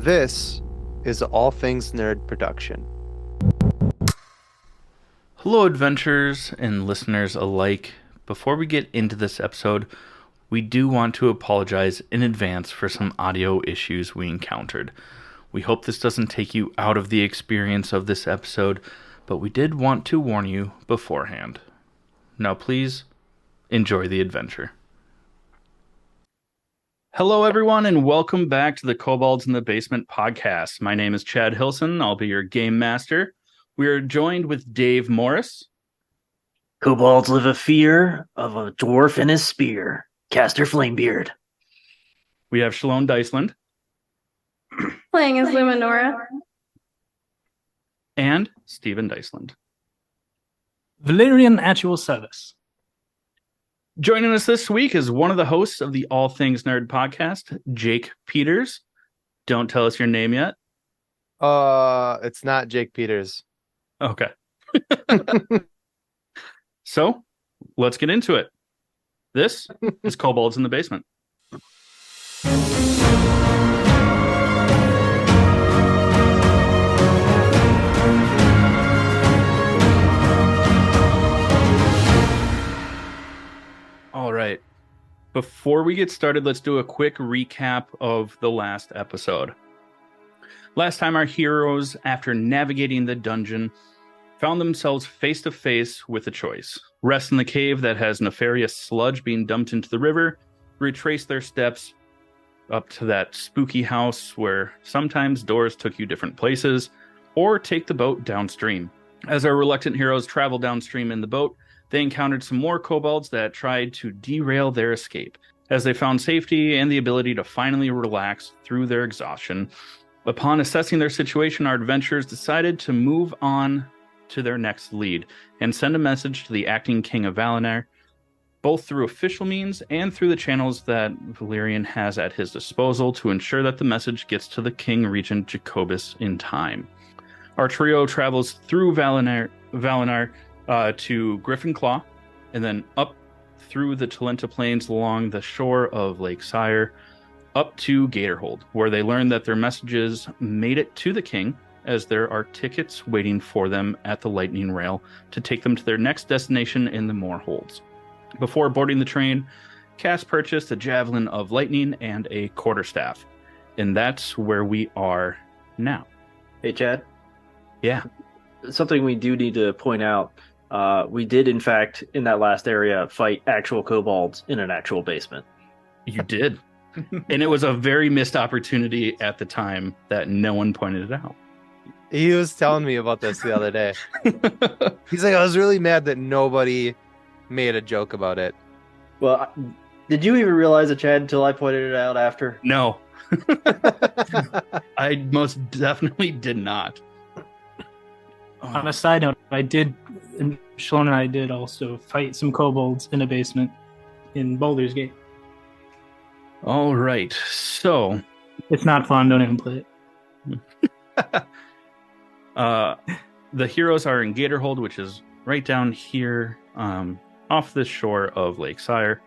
This is All Things Nerd production. Hello, adventurers and listeners alike. Before we get into this episode, we do want to apologize in advance for some audio issues we encountered. We hope this doesn't take you out of the experience of this episode, but we did want to warn you beforehand. Now please, enjoy the adventure. Hello, everyone, and welcome back to the Kobolds in the Basement podcast. My name is Chad Hillson. I'll be your game master. We are joined with Dave Morris. Kobolds live a fear of a dwarf and his spear. Caster Flamebeard. We have Schaloan Dysland. Playing as Luminora. And Stephen Dysland. Valerian at your service. Joining us this week is one of the hosts of the All Things Nerd podcast, Jake Peters. Don't tell us your name yet. It's not Jake Peters. Okay. So, let's get into it. This is Kobolds in the Basement. All right. Before we get started, let's do a quick recap of the last episode. Last time, our heroes, after navigating the dungeon, found themselves face to face with a choice. Rest in the cave that has nefarious sludge being dumped into the river, retrace their steps up to that spooky house where sometimes doors took you different places, or take the boat downstream. As our reluctant heroes travel downstream in the boat, they encountered some more kobolds that tried to derail their escape. As they found safety and the ability to finally relax through their exhaustion, upon assessing their situation, our adventurers decided to move on to their next lead and send a message to the acting king of Valerian, both through official means and through the channels that Valerian has at his disposal to ensure that the message gets to the king regent Jacobus in time. Our trio travels through Valerian to Griffin Claw, and then up through the Talenta Plains along the shore of Lake Sire, up to Gatorhold, where they learn that their messages made it to the king, as there are tickets waiting for them at the lightning rail to take them to their next destination in the Mror Holds. Before boarding the train, Cass purchased a javelin of lightning and a quarterstaff, and that's where we are now. Hey, Chad. Yeah. Something we do need to point out. We did, in fact, in that last area, fight actual kobolds in an actual basement. You did. And it was a very missed opportunity at the time that no one pointed it out. He was telling me about this the other day. He's like, I was really mad that nobody made a joke about it. Well, did you even realize it, Chad, until I pointed it out after? No. I most definitely did not. On a side note, Schaloan and I did also fight some kobolds in a basement in Baldur's Gate. All right. So, It's not fun, don't even play it. the heroes are in Gatorhold, which is right down here off the shore of Lake Sire.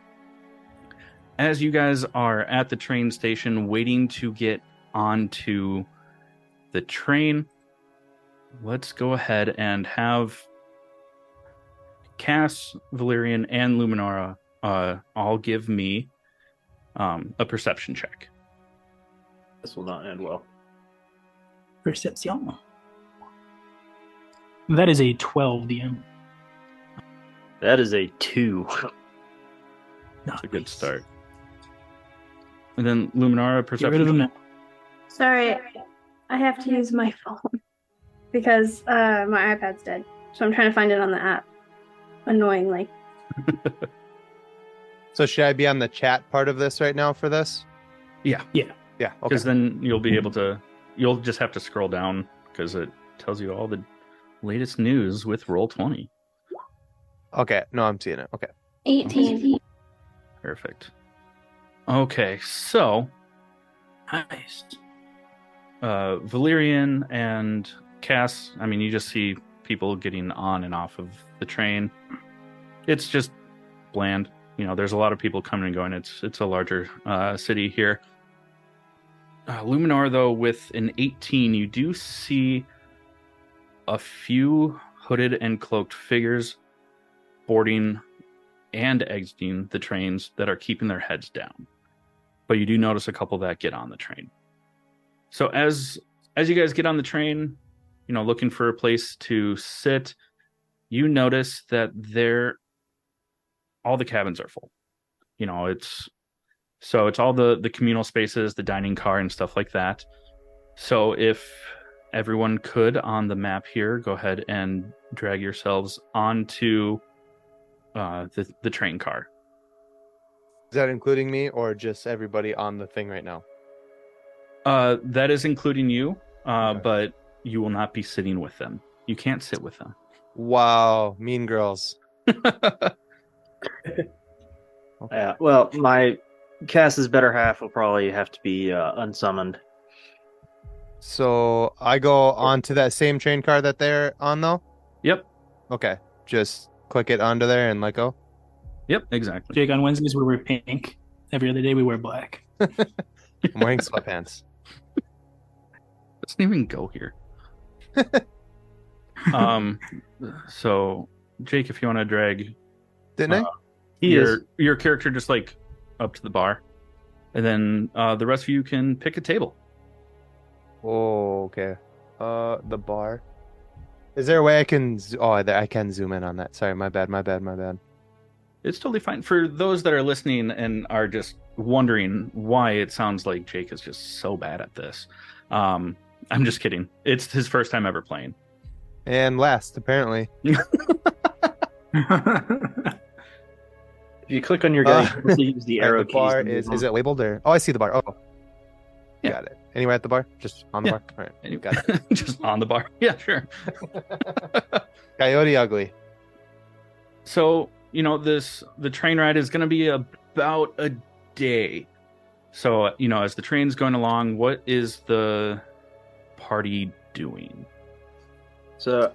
As you guys are at the train station waiting to get onto the train, let's go ahead and have Cass, Valerian, and Luminora all give me a perception check. This will not end well. Perception. That is a 12 DM. That is a 2. That's a good start. And then Luminara, Get rid of perception. them now. Sorry, I have to use my phone because my iPad's dead. So I'm trying to find it on the app. Annoyingly. So should I be on the chat part of this right now for this? Yeah. Yeah, okay. Because then you'll be able to, you'll just have to scroll down because it tells you all the latest news with Roll20. Okay, no, I'm seeing it. Okay. 18. Perfect. Okay, so Nice. Valerian and Cass, I mean, you just see people getting on and off of the train. It's just bland. You know, there's a lot of people coming and going. It's a larger city here. Luminora, though, with an 18, you do see a few hooded and cloaked figures boarding and exiting the trains that are keeping their heads down. But you do notice a couple that get on the train. So as you guys get on the train, looking for a place to sit, you notice that all the cabins are full. It's all the communal spaces, the dining car and stuff like that. So if everyone could on the map here, go ahead and drag yourselves onto the train car. Is that including me or just everybody on the thing right now? That is including you, Okay. but you will not be sitting with them. You can't sit with them. Wow, mean girls. Yeah, well, my Cass's better half will probably have to be unsummoned. So I go onto that same train car that they're on, though? Yep. Okay, just click it onto there and let go. Yep, exactly. Jake, on Wednesdays we wear pink. Every other day we wear black. I'm wearing sweatpants. Doesn't even go here. So Jake, if you want to drag Didn't I? your character just like up to the bar, and then the rest of you can pick a table. Oh, okay. The bar. Is there a way I can? I can zoom in on that. Sorry, my bad. It's totally fine. For those that are listening and are just wondering why it sounds like Jake is just so bad at this, I'm just kidding. It's his first time ever playing. And last, apparently. If you click on your guy, you use the arrow the bar keys. is it labeled or? Oh, I see the bar. Oh, Yeah. got it. Anywhere at the bar? Just on the Yeah. bar. All right, And you got it. just on the bar. Yeah, sure. Coyote Ugly. So, the train ride is going to be about a day. So, as the train's going along, what is the party doing? So,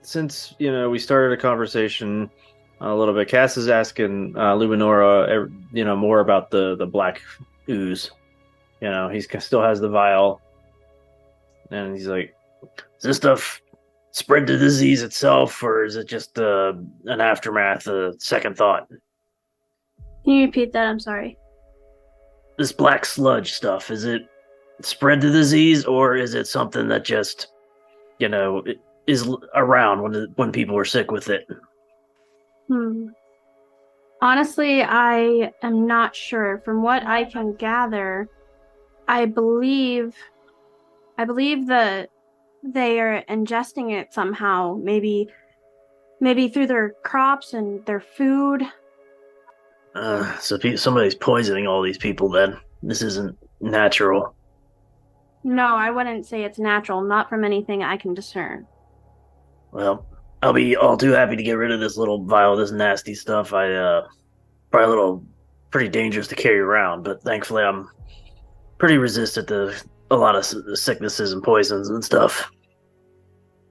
since we started a conversation a little bit, Cass is asking Luminora, more about the black ooze. He still has the vial, and he's like, "Does this stuff spread the disease itself, or is it just an aftermath, a second thought?" Can you repeat that? I'm sorry. This black sludge stuff, is it spread the disease, or is it something that just, is around when people are sick with it? Honestly, I am not sure. From what I can gather, I believe that they are ingesting it somehow. Maybe through their crops and their food. So somebody's poisoning all these people then. This isn't natural. No, I wouldn't say it's natural, not from anything I can discern. Well, I'll be all too happy to get rid of this little vial of this nasty stuff. Probably pretty dangerous to carry around, but thankfully I'm pretty resistant to a lot of sicknesses and poisons and stuff.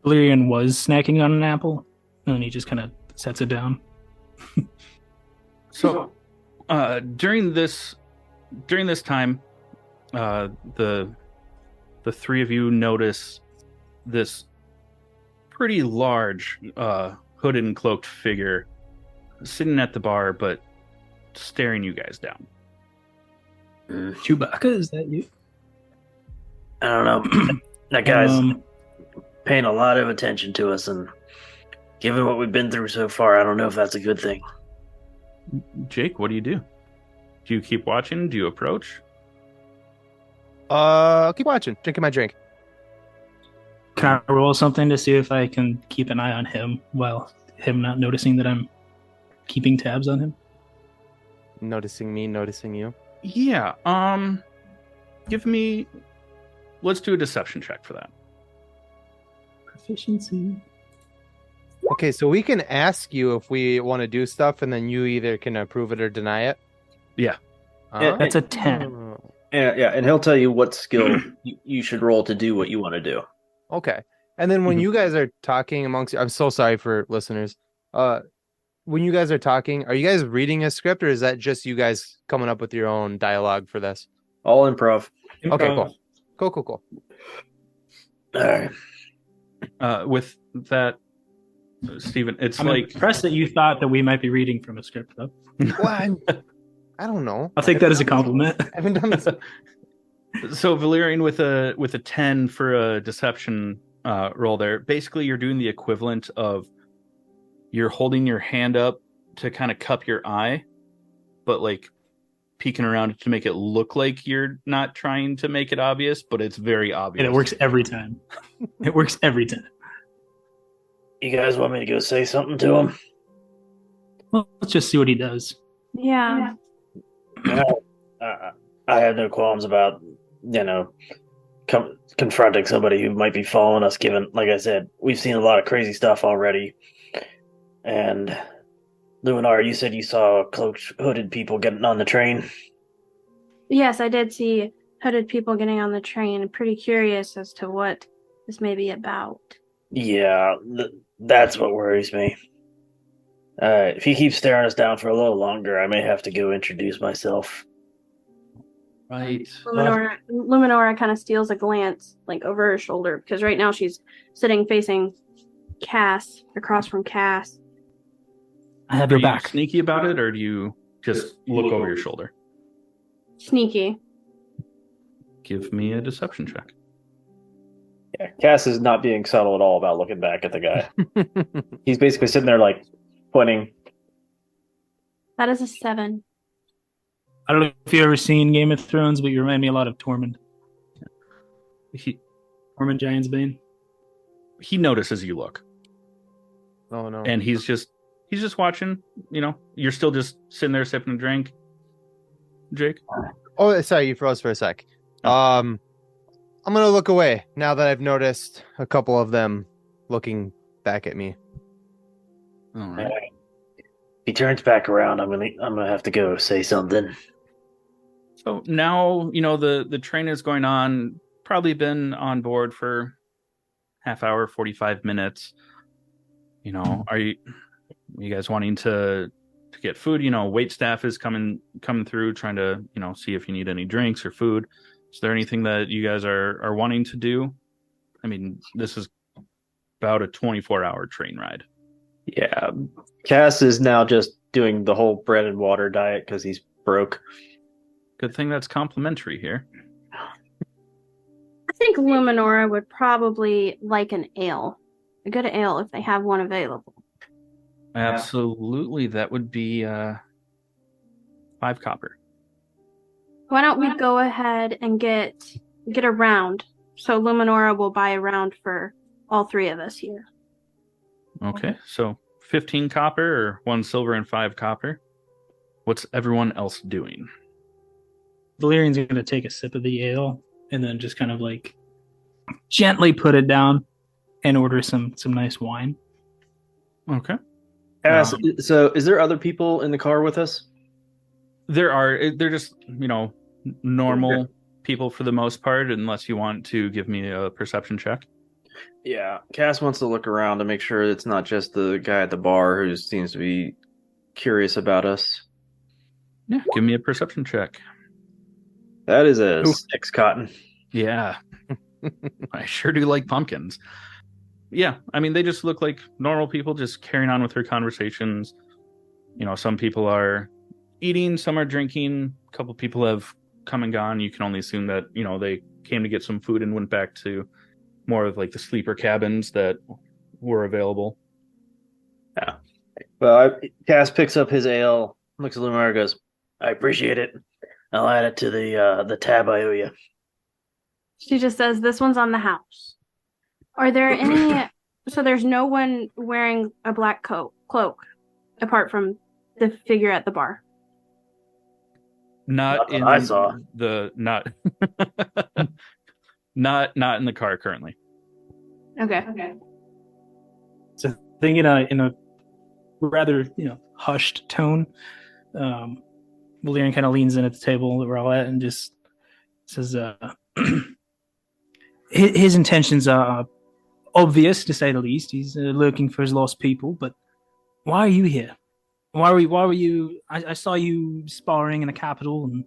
Valerian was snacking on an apple, and then he just kind of sets it down. So, during this time, the three of you notice this pretty large hooded and cloaked figure sitting at the bar, but staring you guys down. Chewbacca, is that you? I don't know. That guy's paying a lot of attention to us, and given what we've been through so far, I don't know if that's a good thing. Jake, what do you do? Do you keep watching? Do you approach? I'll keep watching, drinking my drink. Can I roll something to see if I can keep an eye on him while him not noticing that I'm keeping tabs on him? Noticing me, noticing you. Yeah. Let's do a deception check for that. Proficiency. Okay, so we can ask you if we want to do stuff, and then you either can approve it or deny it. Yeah. That's a 10. Yeah, and he'll tell you what skill you should roll to do what you want to do. Okay. And then when you guys are talking amongst, I'm so sorry for listeners. When you guys are talking, are you guys reading a script, or is that just you guys coming up with your own dialogue for this? All improv. Okay, cool. Cool. All right. With that, Stephen, it's I'm like impressed that you thought that we might be reading from a script, though. Well, I don't know. I'll take that as a compliment. I haven't done this. so Valerian with a 10 for a deception roll there. Basically, you're doing the equivalent of you're holding your hand up to kind of cup your eye, but like peeking around to make it look like you're not trying to make it obvious, but it's very obvious. And it works every time. It works every time. You guys want me to go say something to him? Well, let's just see what he does. Yeah. I have no qualms about, confronting somebody who might be following us, given, like I said, we've seen a lot of crazy stuff already. And Luminara, you said you saw cloaked, hooded people getting on the train. Yes, I did see hooded people getting on the train. I'm pretty curious as to what this may be about. Yeah, that's what worries me. If he keeps staring us down for a little longer, I may have to go introduce myself. Right. Luminora kind of steals a glance, like over her shoulder, because right now she's sitting facing Cass, across from Cass. I have Are your you back. sneaky about it, or do you just look over your shoulder? Sneaky. Give me a deception check. Yeah, Cass is not being subtle at all about looking back at the guy. He's basically sitting there, like, pointing. That is a 7. I don't know if you've ever seen Game of Thrones, but you remind me a lot of Tormund. Tormund Giantsbane. He notices you look, Oh no. and he's just watching. You're still just sitting there sipping a drink. Jake. Oh, sorry, you froze for a sec. I'm gonna look away now that I've noticed a couple of them looking back at me. All right. If he turns back around, I'm gonna have to go say something. So now the train is going on. Probably been on board for half hour, 45 minutes. Are you guys wanting to get food? Wait staff is coming through, trying to see if you need any drinks or food. Is there anything that you guys are wanting to do? I mean, this is about a 24-hour train ride. Yeah, Cass is now just doing the whole bread and water diet because he's broke. Good thing that's complimentary here. I think Luminora would probably like an ale. A good ale if they have one available. Absolutely, that would be 5 copper. Why don't we go ahead and get a round? So Luminora will buy a round for all 3 of us here. Okay, so 15 copper or 1 silver and 5 copper. What's everyone else doing? Valerian's going to take a sip of the ale and then just kind of like gently put it down and order some nice wine. Okay. So is there other people in the car with us? They're just, normal people for the most part, unless you want to give me a perception check. Yeah, Cass wants to look around to make sure it's not just the guy at the bar who seems to be curious about us. Yeah, give me a perception check. That is a 6, Cotton. Yeah. I sure do like pumpkins. Yeah, I mean, they just look like normal people just carrying on with their conversations. Some people are eating, some are drinking. A couple people have come and gone. You can only assume that, they came to get some food and went back to more of like the sleeper cabins that were available. Yeah. Well, Cass picks up his ale, looks at Luminara, and goes, "I appreciate it. I'll add it to the tab I owe you." She just says, "This one's on the house." Are there any? So there's no one wearing a black cloak, apart from the figure at the bar. Not in I saw. not not in the car currently. Okay. So I think in a rather hushed tone, Valerian kind of leans in at the table that we're all at and just says, his intentions are obvious, to say the least. He's looking for his lost people, but why are you here? Why were you? I saw you sparring in the capital, and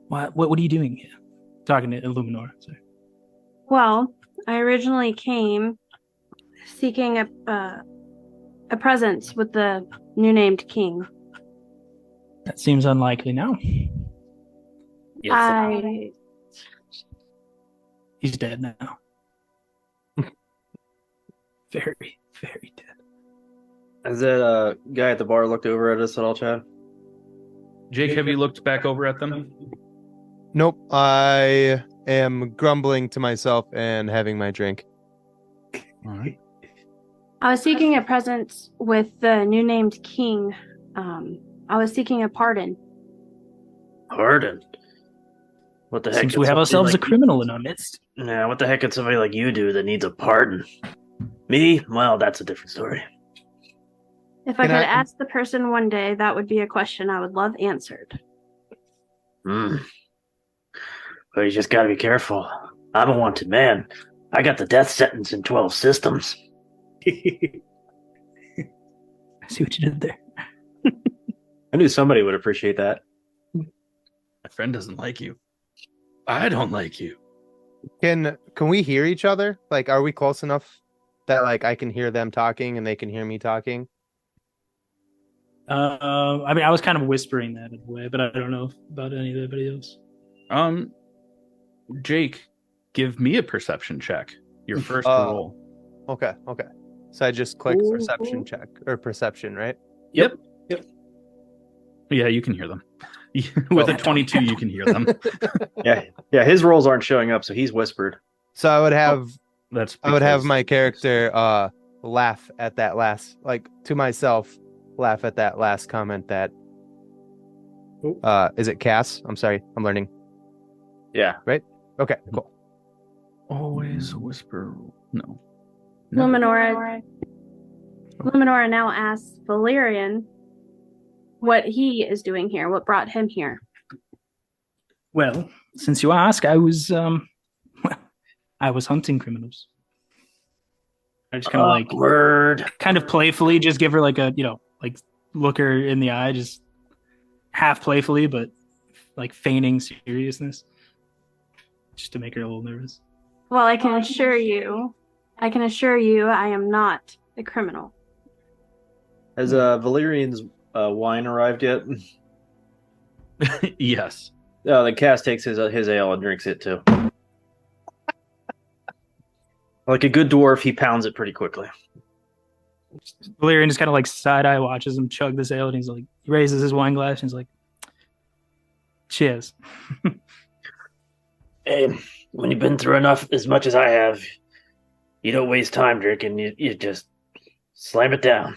what are you doing here? Talking to Luminora. Sorry. Well, I originally came seeking a presence with the new named king. That seems unlikely now. I He's dead now. Very, very dead. Has that guy at the bar looked over at us at all, Chad? Jake, have you looked back over at them? Nope. I am grumbling to myself and having my drink. All right. I was seeking a presence with the new named king. I was seeking a pardon. Pardon? What the heck? Seems could we have somebody ourselves like a criminal in our midst. Nah, what the heck could somebody like you do that needs a pardon? Me? Well, that's a different story. If I could ask the person one day, that would be a question I would love answered. But you just gotta be careful. I'm a wanted man. I got the death sentence in 12 systems. I see what you did there. I knew somebody would appreciate that. My friend doesn't like you. I don't like you. Can we hear each other? Like, are we close enough that like I can hear them talking and they can hear me talking? I mean, I was kind of whispering that in a way, but I don't know about anybody else. Jake, give me a perception check. Your first roll. Okay. So I just click perception check or perception, right? Yep. Yeah, you can hear them. With a 22, you can hear them. Yeah, his rolls aren't showing up, so he's whispered. So I would have I would have my character laugh at that last, like to myself, laugh at that last comment that is it Cass? I'm sorry, I'm learning. Yeah. Right? Okay, cool. Always whisper. No. Luminora now asks Valerian what he is doing here, what brought him here. Well, since you ask, I was hunting criminals. I just kind of kind of playfully just give her like a, like look her in the eye, just half playfully, but like feigning seriousness, just to make her a little nervous. Well, I can assure you, I am not a criminal. Has Valerian's wine arrived yet? Yes. Oh, then Cass takes his ale and drinks it too. Like a good dwarf, he pounds it pretty quickly. Valerian just kind of like side eye watches him chug this ale, and he's like, he raises his wine glass and he's like, "Cheers." Hey, when you've been through enough, as much as I have, you don't waste time drinking. You just slam it down.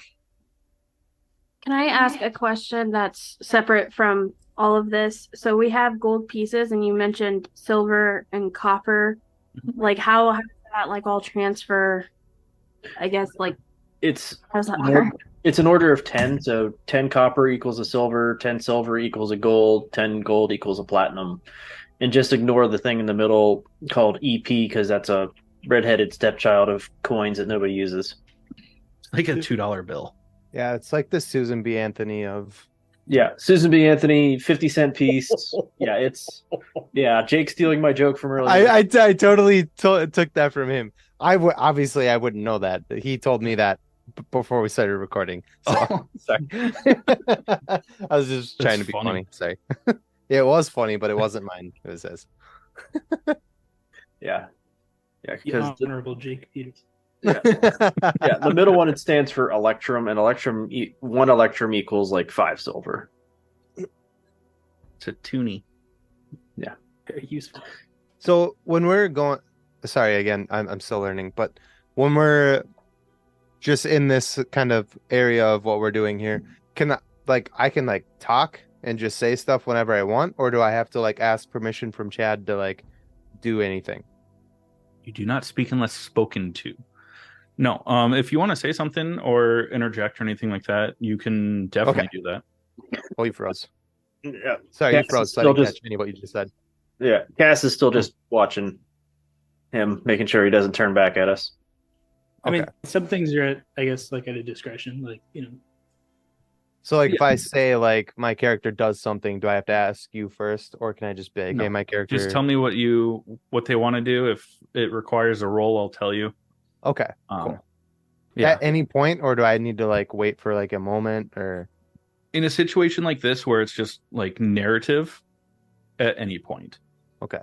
Can I ask a question that's separate from all of this? So we have gold pieces, and you mentioned silver and copper. Like, how does that like all transfer? I guess like how does that work? It's an order of 10. So 10 copper equals a silver, 10 silver equals a gold, 10 gold equals a platinum. And just ignore the thing in the middle called EP, because that's a redheaded stepchild of coins that nobody uses. It's like a $2 bill. Yeah, it's like the Susan B. Anthony of... Yeah, Susan B. Anthony, 50-cent piece. Jake stealing my joke from earlier. I totally took that from him. Obviously, I wouldn't know that. He told me that before we started recording. So. Sorry. I was just trying to be funny. Sorry. It was funny, but it wasn't mine. It was his. Yeah, because honorable Jake Peters. Yeah. The middle one, it stands for electrum, and one electrum equals like 5 silver. It's a toonie. Yeah, very useful. So when we're going, sorry again, I'm still learning, but when we're just in this kind of area of what we're doing here, I can talk and just say stuff whenever I want, or do I have to like ask permission from Chad to like do anything? You do not speak unless spoken to. No, if you want to say something or interject or anything like that, you can definitely do that. Oh, you froze. Yeah. Sorry, you froze. So I didn't catch any of what you just said. Yeah, Cass is still just watching him, making sure he doesn't turn back at us. I mean, some things are at, I guess, like at a discretion. Like, So like if Yeah. I say like my character does something, do I have to ask you first, or can I just be like, No. hey, my character? Just tell me what they want to do. If it requires a roll, I'll tell you. Okay, Um, cool. Yeah. At any point, or do I need to like wait for like a moment, or In a situation like this where it's just like narrative, at any point. okay?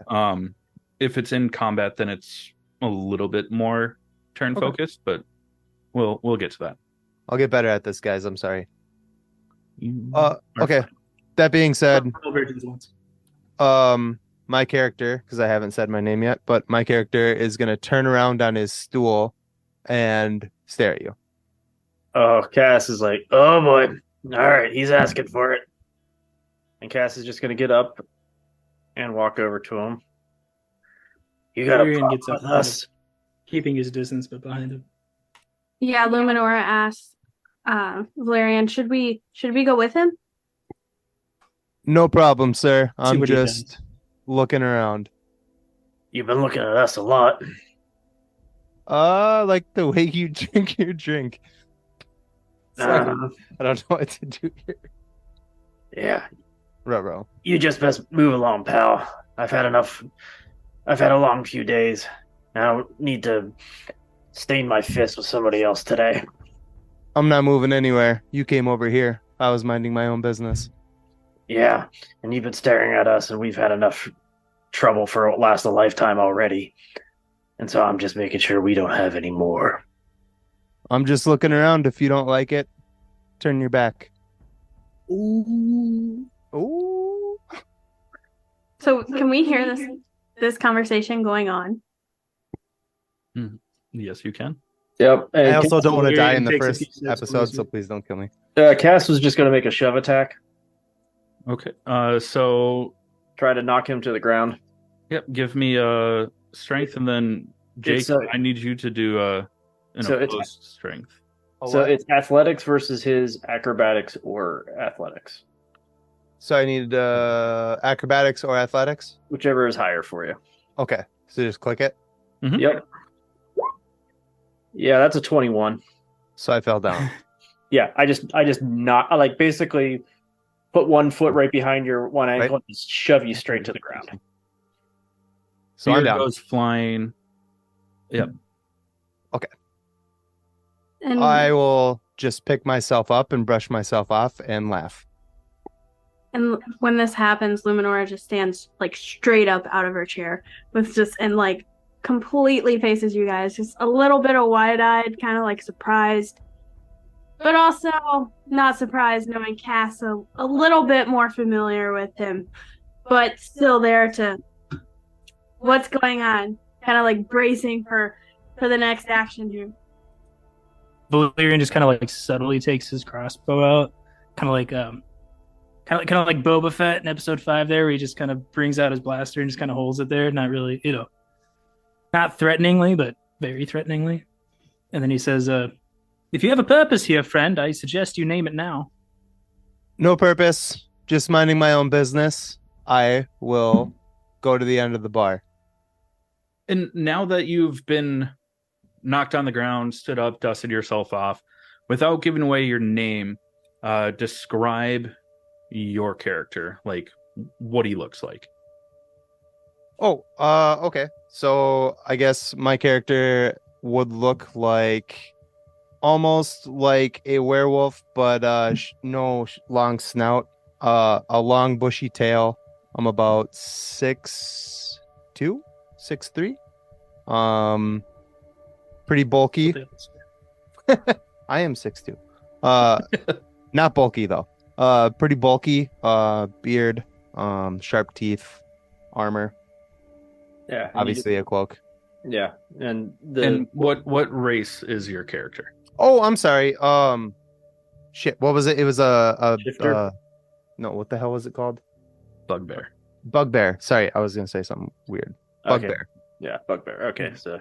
If it's in combat, then it's a little bit more turn Okay. focused, but we'll get to that. I'll get better at this, guys. I'm sorry. You are Okay. fine. That being said, Virgins once. my character, because I haven't said my name yet, but my character is gonna turn around on his stool and stare at you. Oh, Cass is like, oh boy. All right, he's asking for it. And Cass is just going to get up and walk over to him. You got a Valerian problem gets up, with us? keeping his distance, but behind him. Yeah, Luminora asks, Valerian, should we go with him? No problem, sir. See I'm what he just looking around. You've been looking at us a lot. Like the way you drink your drink. Sorry, I don't know what to do here. Yeah, Ruh-roh. you just best move along, pal. I've had enough. I've had a long few days. I don't need to stain my fist with somebody else today. I'm not moving anywhere. You came over here. I was minding my own business. Yeah, and you've been staring at us, and we've had enough trouble for last a lifetime already. And so I'm just making sure we don't have any more. I'm just looking around. If you don't like it, turn your back. Ooh. Ooh. So can we hear this conversation going on? Yes, you can. Yep. I also don't want to die Valerian in the takes a first few steps episode, closer. so please don't kill me. Cass was just going to make a shove attack, Okay. So try to knock him to the ground. yep, give me a strength, and then Jake, It's, I need you to do an so it's- opposed strength. So it's athletics versus his acrobatics or athletics, So I need acrobatics or athletics? whichever is higher for you. Okay. So just click it. Mhm. Yep. Yeah, that's a 21. So I fell down. Yeah, I just I like basically put one foot right behind your one ankle and just shove you straight to the ground. So I'm Beard down. goes flying. Yep. And I will just pick myself up and brush myself off and laugh. And when this happens, Luminora just stands like straight up out of her chair with just and like completely faces you guys, just a little bit of wide-eyed, kind of like surprised, but also not surprised knowing Cass a little bit more familiar with him, but still there to what's going on, kind of like bracing for the next action here. Valerian just kind of like subtly takes his crossbow out, kind of like kind of like Boba Fett in episode 5 there, where he just kind of brings out his blaster and just kind of holds it there, not really, not threateningly, but very threateningly. And then he says, if you have a purpose here, friend, I suggest you name it now. No purpose. Just minding my own business. I will go to the end of the bar. And now that you've been knocked on the ground, stood up, dusted yourself off, without giving away your name, describe your character, like what he looks like. Oh, okay. So I guess my character would look like almost like a werewolf, but no long snout, a long bushy tail. I'm about 6'2", 6'3". Pretty bulky. I am 6'2". Not bulky though. Pretty bulky. Beard, sharp teeth, armor. Yeah, Obviously a cloak. yeah, and And what race is your character? Oh, I'm sorry. Shit. What was it? It was a Shifter? no. What the hell was it called? Bugbear. Bugbear. Sorry, I was gonna say something weird. Okay. Bugbear. Yeah, bugbear. Okay, so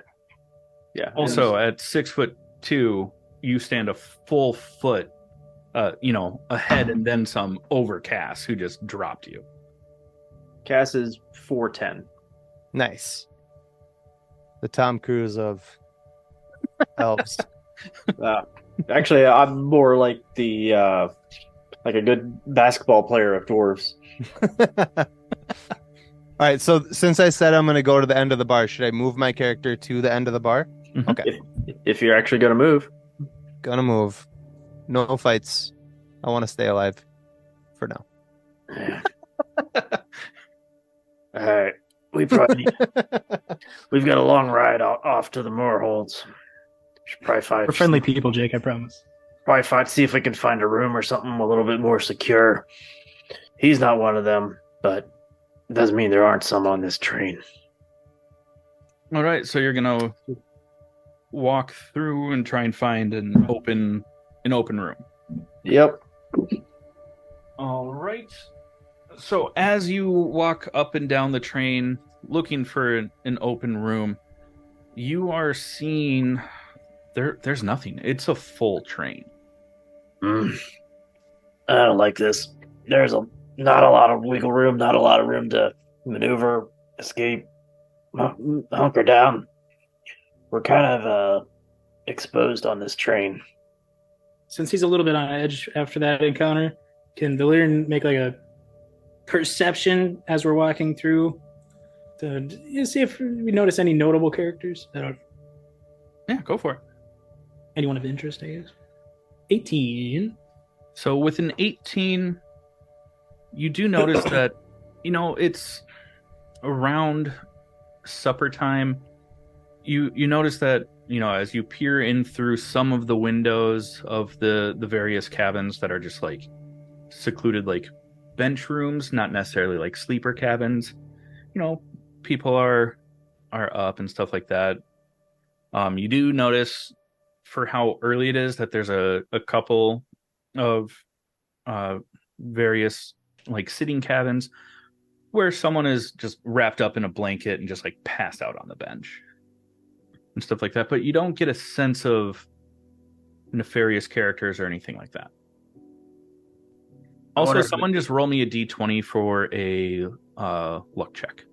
yeah. Also, at 6'2", you stand a full foot, ahead and then some over Cass, who just dropped you. Cass is 4'10". Nice. The Tom Cruise of elves. Actually, I'm more like the like a good basketball player of dwarves. All right, so since I said I'm going to go to the end of the bar, should I move my character to the end of the bar? Mhm. Okay, If you're actually going to move. gonna move. No fights. I want to stay alive for now. All right. We've got a long ride off to the Mror Holds. Should probably find We're friendly people, Jake. I promise. see if we can find a room or something a little bit more secure. He's not one of them, but it doesn't mean there aren't some on this train. All right, so you're gonna walk through and try and find an open room. Yep. All right. So as you walk up and down the train looking for an open room, you are seeing there's nothing. It's a full train. I don't like this. There's not a lot of wiggle room, not a lot of room to maneuver, escape, hunker down. We're kind of exposed on this train. Since he's a little bit on edge after that encounter, can Valerian make like a perception as we're walking through to see if we notice any notable characters that are Yeah, go for it. anyone of interest, I guess. 18. So with an 18, you do notice that, it's around supper time. You notice that, as you peer in through some of the windows of the various cabins that are just like secluded, like bench rooms, not necessarily like sleeper cabins. People are up and stuff like that. You do notice for how early it is that there's a couple of various like sitting cabins where someone is just wrapped up in a blanket and just like passed out on the bench and stuff like that. But you don't get a sense of nefarious characters or anything like that. Also, someone just roll me a d20 for a luck check.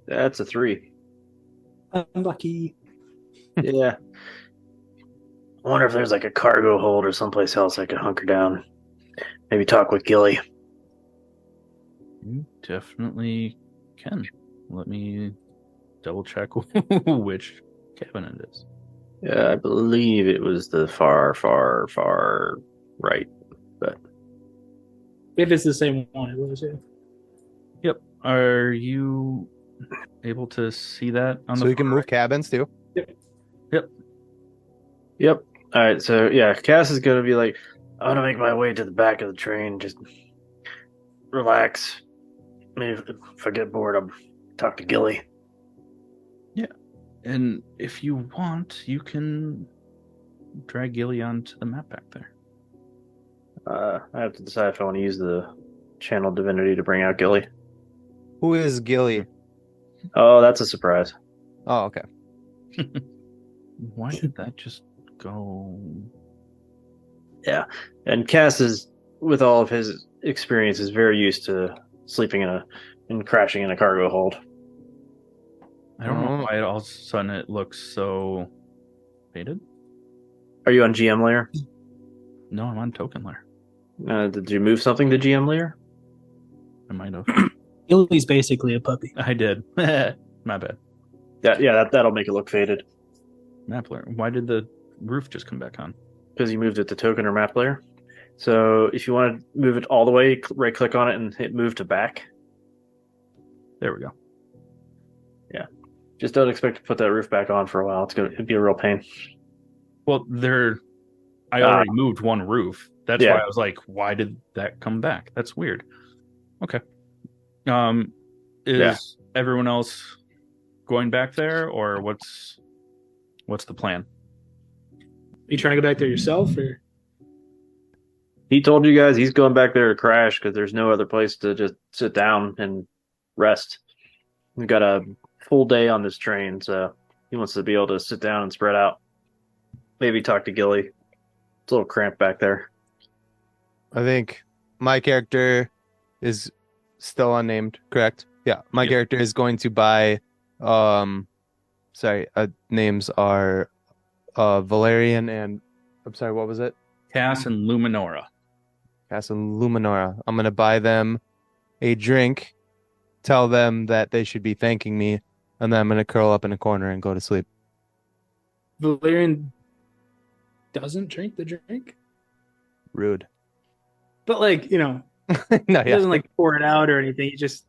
That's a 3. Unlucky. Yeah. I wonder if there's like a cargo hold or someplace else I could hunker down. Maybe talk with Gilly. You definitely can. Let me double check which cabin it is. Yeah, I believe it was the far, far, far right. But If it's the same one, it was, yeah. Yep. Are you able to see that on So the we can move cabins too. Yep. All right. So yeah, Cass is gonna be like, I'm gonna make my way to the back of the train. Just relax. Maybe if I get bored, I'll talk to Gilly. Yeah. And if you want, you can drag Gilly onto the map back there. I have to decide if I want to use the channel divinity to bring out Gilly. Who is Gilly? Oh, that's a surprise. Oh, okay. Why did that just go? Yeah, and Cass is, with all of his experience, is very used to sleeping and crashing in a cargo hold. I don't know why all of a sudden it looks so faded. Are you on GM layer? No, I'm on token layer. Did you move something to GM layer? I might have. Gilly's basically a puppy. I did. My bad. Yeah, that'll make it look faded. Map layer. Why did the roof just come back on? Because you moved it to token or map layer. So if you want to move it all the way, right click on it and hit move to back. There we go. Yeah. Just don't expect to put that roof back on for a while. It'd be a real pain. Well, I already moved one roof. That's Yeah. why I was like, why did that come back? That's weird. Okay. Is everyone else going back there, or what's the plan? Are you trying to go back there yourself, or? He told you guys he's going back there to crash because there's no other place to just sit down and rest. We've got a full day on this train, so he wants to be able to sit down and spread out. Maybe talk to Gilly. It's a little cramped back there. I think my character is still unnamed, correct? Yeah, my character is going to buy names are Valerian and I'm sorry, what was it? Cass and Luminora. Cass and Luminora. I'm gonna buy them a drink, tell them that they should be thanking me, and then I'm gonna curl up in a corner and go to sleep. Valerian doesn't drink the drink, Rude. but like No, he yeah. doesn't like pour it out or anything. He just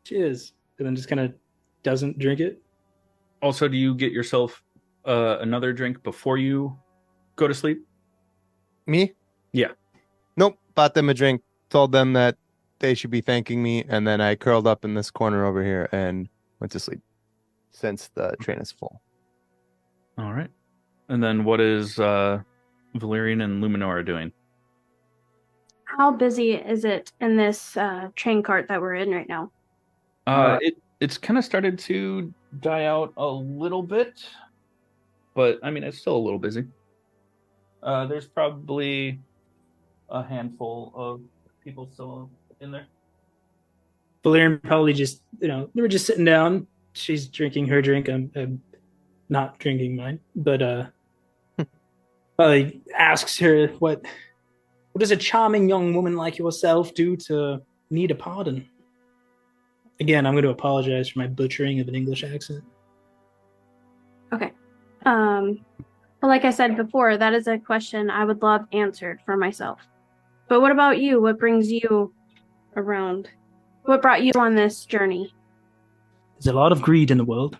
cheers and then just kind of doesn't drink it. Also, do you get yourself another drink before you go to sleep? Me? Yeah. Nope. Bought them a drink, told them that they should be thanking me, and then I curled up in this corner over here and went to sleep since the train is full. All right. And then what is Valerian and Luminora doing? How busy is it in this train cart that we're in right now? It's kind of started to die out a little bit, but I mean it's still a little busy. There's probably a handful of people still in there. Valerian probably just, they were just sitting down. She's drinking her drink. I'm not drinking mine, but probably asks her what does a charming young woman like yourself do to need a pardon? Again, I'm going to apologize for my butchering of an English accent. Okay. Well, like I said before, that is a question I would love answered for myself. But what about you? What brings you around? What brought you on this journey? There's a lot of greed in the world,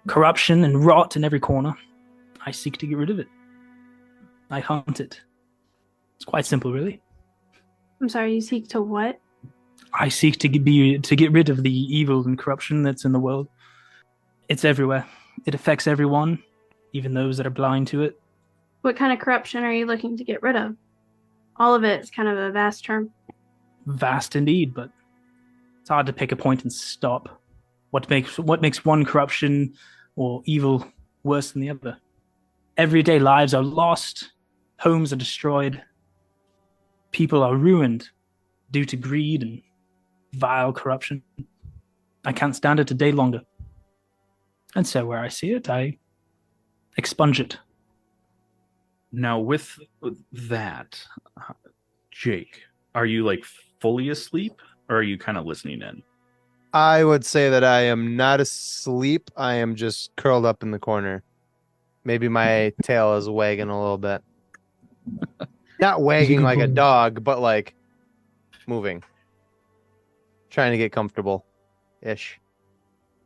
corruption and rot in every corner. I seek to get rid of it. I hunt it. It's quite simple, really. I'm sorry, you seek to what? I seek to get rid of the evil and corruption that's in the world. It's everywhere. It affects everyone, even those that are blind to it. What kind of corruption are you looking to get rid of? All of it is kind of a vast term. Vast indeed, but it's hard to pick a point and stop. What makes one corruption or evil worse than the other? Everyday lives are lost, homes are destroyed, people are ruined due to greed and vile corruption. I can't stand it a day longer. And so where I see it, I expunge it. Now, with that, Jake, are you like fully asleep or are you kind of listening in? I would say that I am not asleep. I am just curled up in the corner. Maybe my tail is wagging a little bit. Not wagging like a dog, but like moving. Trying to get comfortable-ish.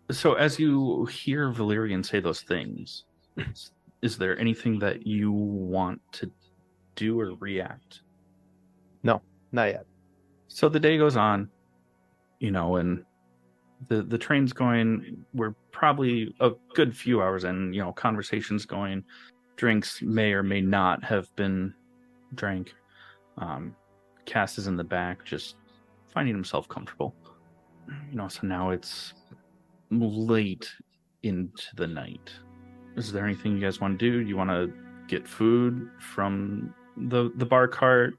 So as you hear Valerian say those things, is there anything that you want to do or react? No, not yet. So the day goes on, and the train's going. We're probably a good few hours in, conversations going. Drinks may or may not have been drank. Cass is in the back, just finding himself comfortable. So now it's late into the night. Is there anything you guys want to do? Do you want to get food from the bar cart?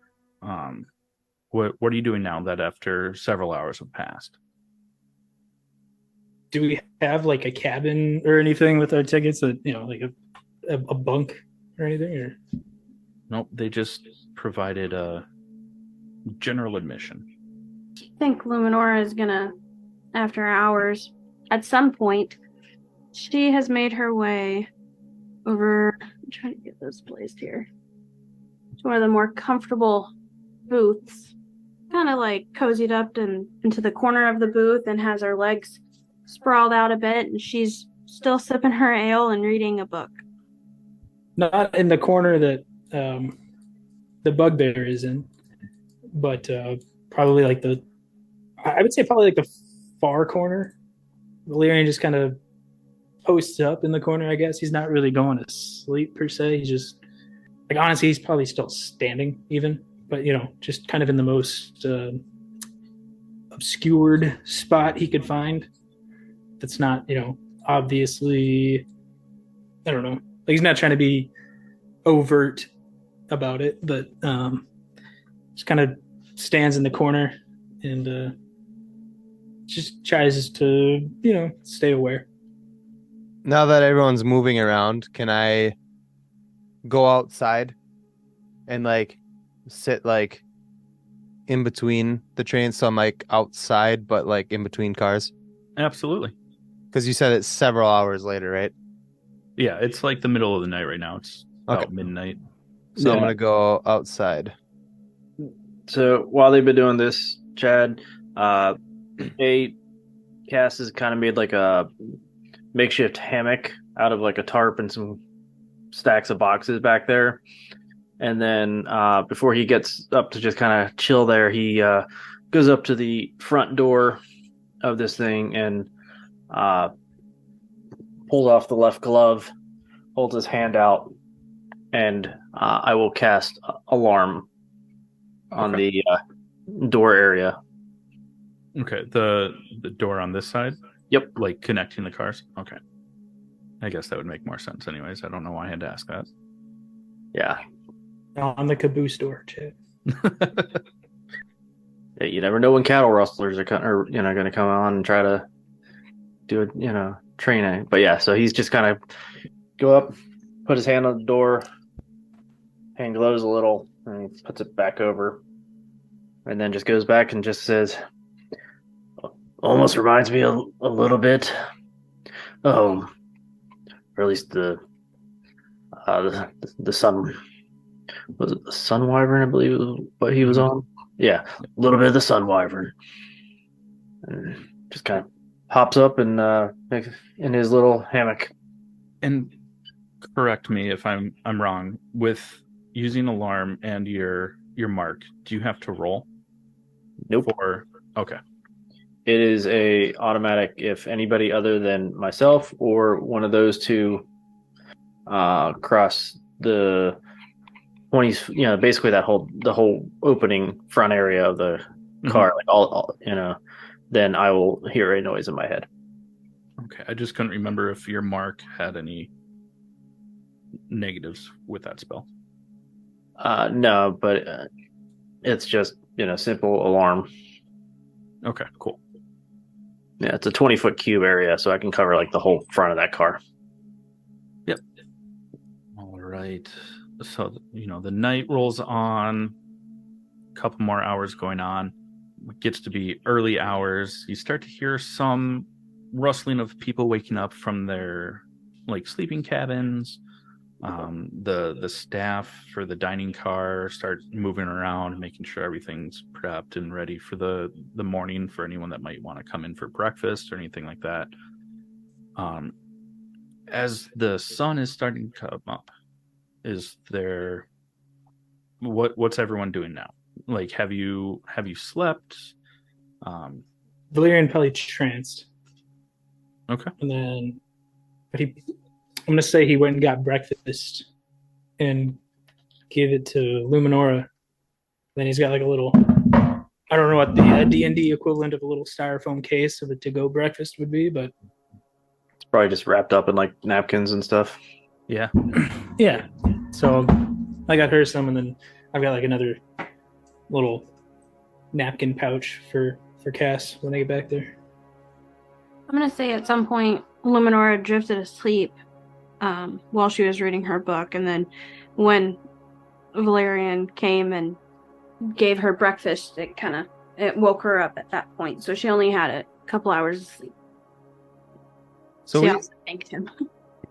What are you doing now that after several hours have passed? Do we have like a cabin or anything with our tickets that, like a bunk or anything? Or Nope, they just provided a general admission. I think Luminora is gonna, after hours, at some point, she has made her way over. I'm trying to get this placed here. To one of the more comfortable booths. Kind of like cozied up into the corner of the booth and has her legs sprawled out a bit, and she's still sipping her ale and reading a book. not in the corner that the bugbear is in, but probably like I would say probably like the far corner. Valerian just kind of posts up in the corner, I guess. He's not really going to sleep per se. He's just, like, honestly, he's probably still standing even, but, just kind of in the most obscured spot he could find. That's not, obviously, I don't know. Like, he's not trying to be overt about it, but just kind of stands in the corner and just tries to, stay aware. Now that everyone's moving around, can I go outside and like sit like in between the trains, so I'm like outside, but like in between cars? Absolutely. Because you said it's several hours later, right? Yeah, it's like the middle of the night right now. It's about midnight. So I'm gonna go outside. So while they've been doing this, Chad, Cass has kind of made like a makeshift hammock out of like a tarp and some stacks of boxes back there. And then before he gets up to just kind of chill there, he goes up to the front door of this thing and pulls off the left glove, holds his hand out, and I will cast alarm on the door area. Okay, the door on this side? Yep. Like connecting the cars? Okay. I guess that would make more sense anyways. I don't know why I had to ask that. Yeah. On the caboose door, too. Yeah, you never know when cattle rustlers are going to come on and try to do it, training. But yeah, so he's just kind of go up, put his hand on the door, hand glows a little, and he puts it back over, and then just goes back and just says, almost reminds me a little bit, or at least the sun. Was it the Sun Wyvern, I believe was what he was on? Yeah, a little bit of the Sun Wyvern. And just kind of hops up and in his little hammock. And correct me if I'm wrong. With using alarm and your mark, do you have to roll? Nope. Okay. It is a automatic if anybody other than myself or one of those two cross the 20s, basically the whole opening front area of the car, like all, then I will hear a noise in my head. Okay, I just couldn't remember if your mark had any negatives with that spell. No, but it's just simple alarm. Okay, cool. Yeah, it's a 20-foot cube area, so I can cover like the whole front of that car. Yep. All right. So, the night rolls on, a couple more hours going on. It gets to be early hours. You start to hear some rustling of people waking up from their sleeping cabins. The staff for the dining car start moving around, making sure everything's prepped and ready for the morning for anyone that might want to come in for breakfast or anything like that. As the sun is starting to come up, is there what's everyone doing now? Like, have you slept? Valerian probably tranced. Okay. And then I'm gonna say he went and got breakfast and gave it to Luminora. Then he's got like a little, I don't know what the D&D equivalent of a little styrofoam case of a to-go breakfast would be, but it's probably just wrapped up in like napkins and stuff. Yeah. Yeah. So I got her some, and then I've got like another little napkin pouch for Cass when I get back there. I'm going to say at some point, Luminora drifted asleep while she was reading her book. And then when Valerian came and gave her breakfast, it woke her up at that point. So she only had a couple hours of sleep. So she also thanked him. Are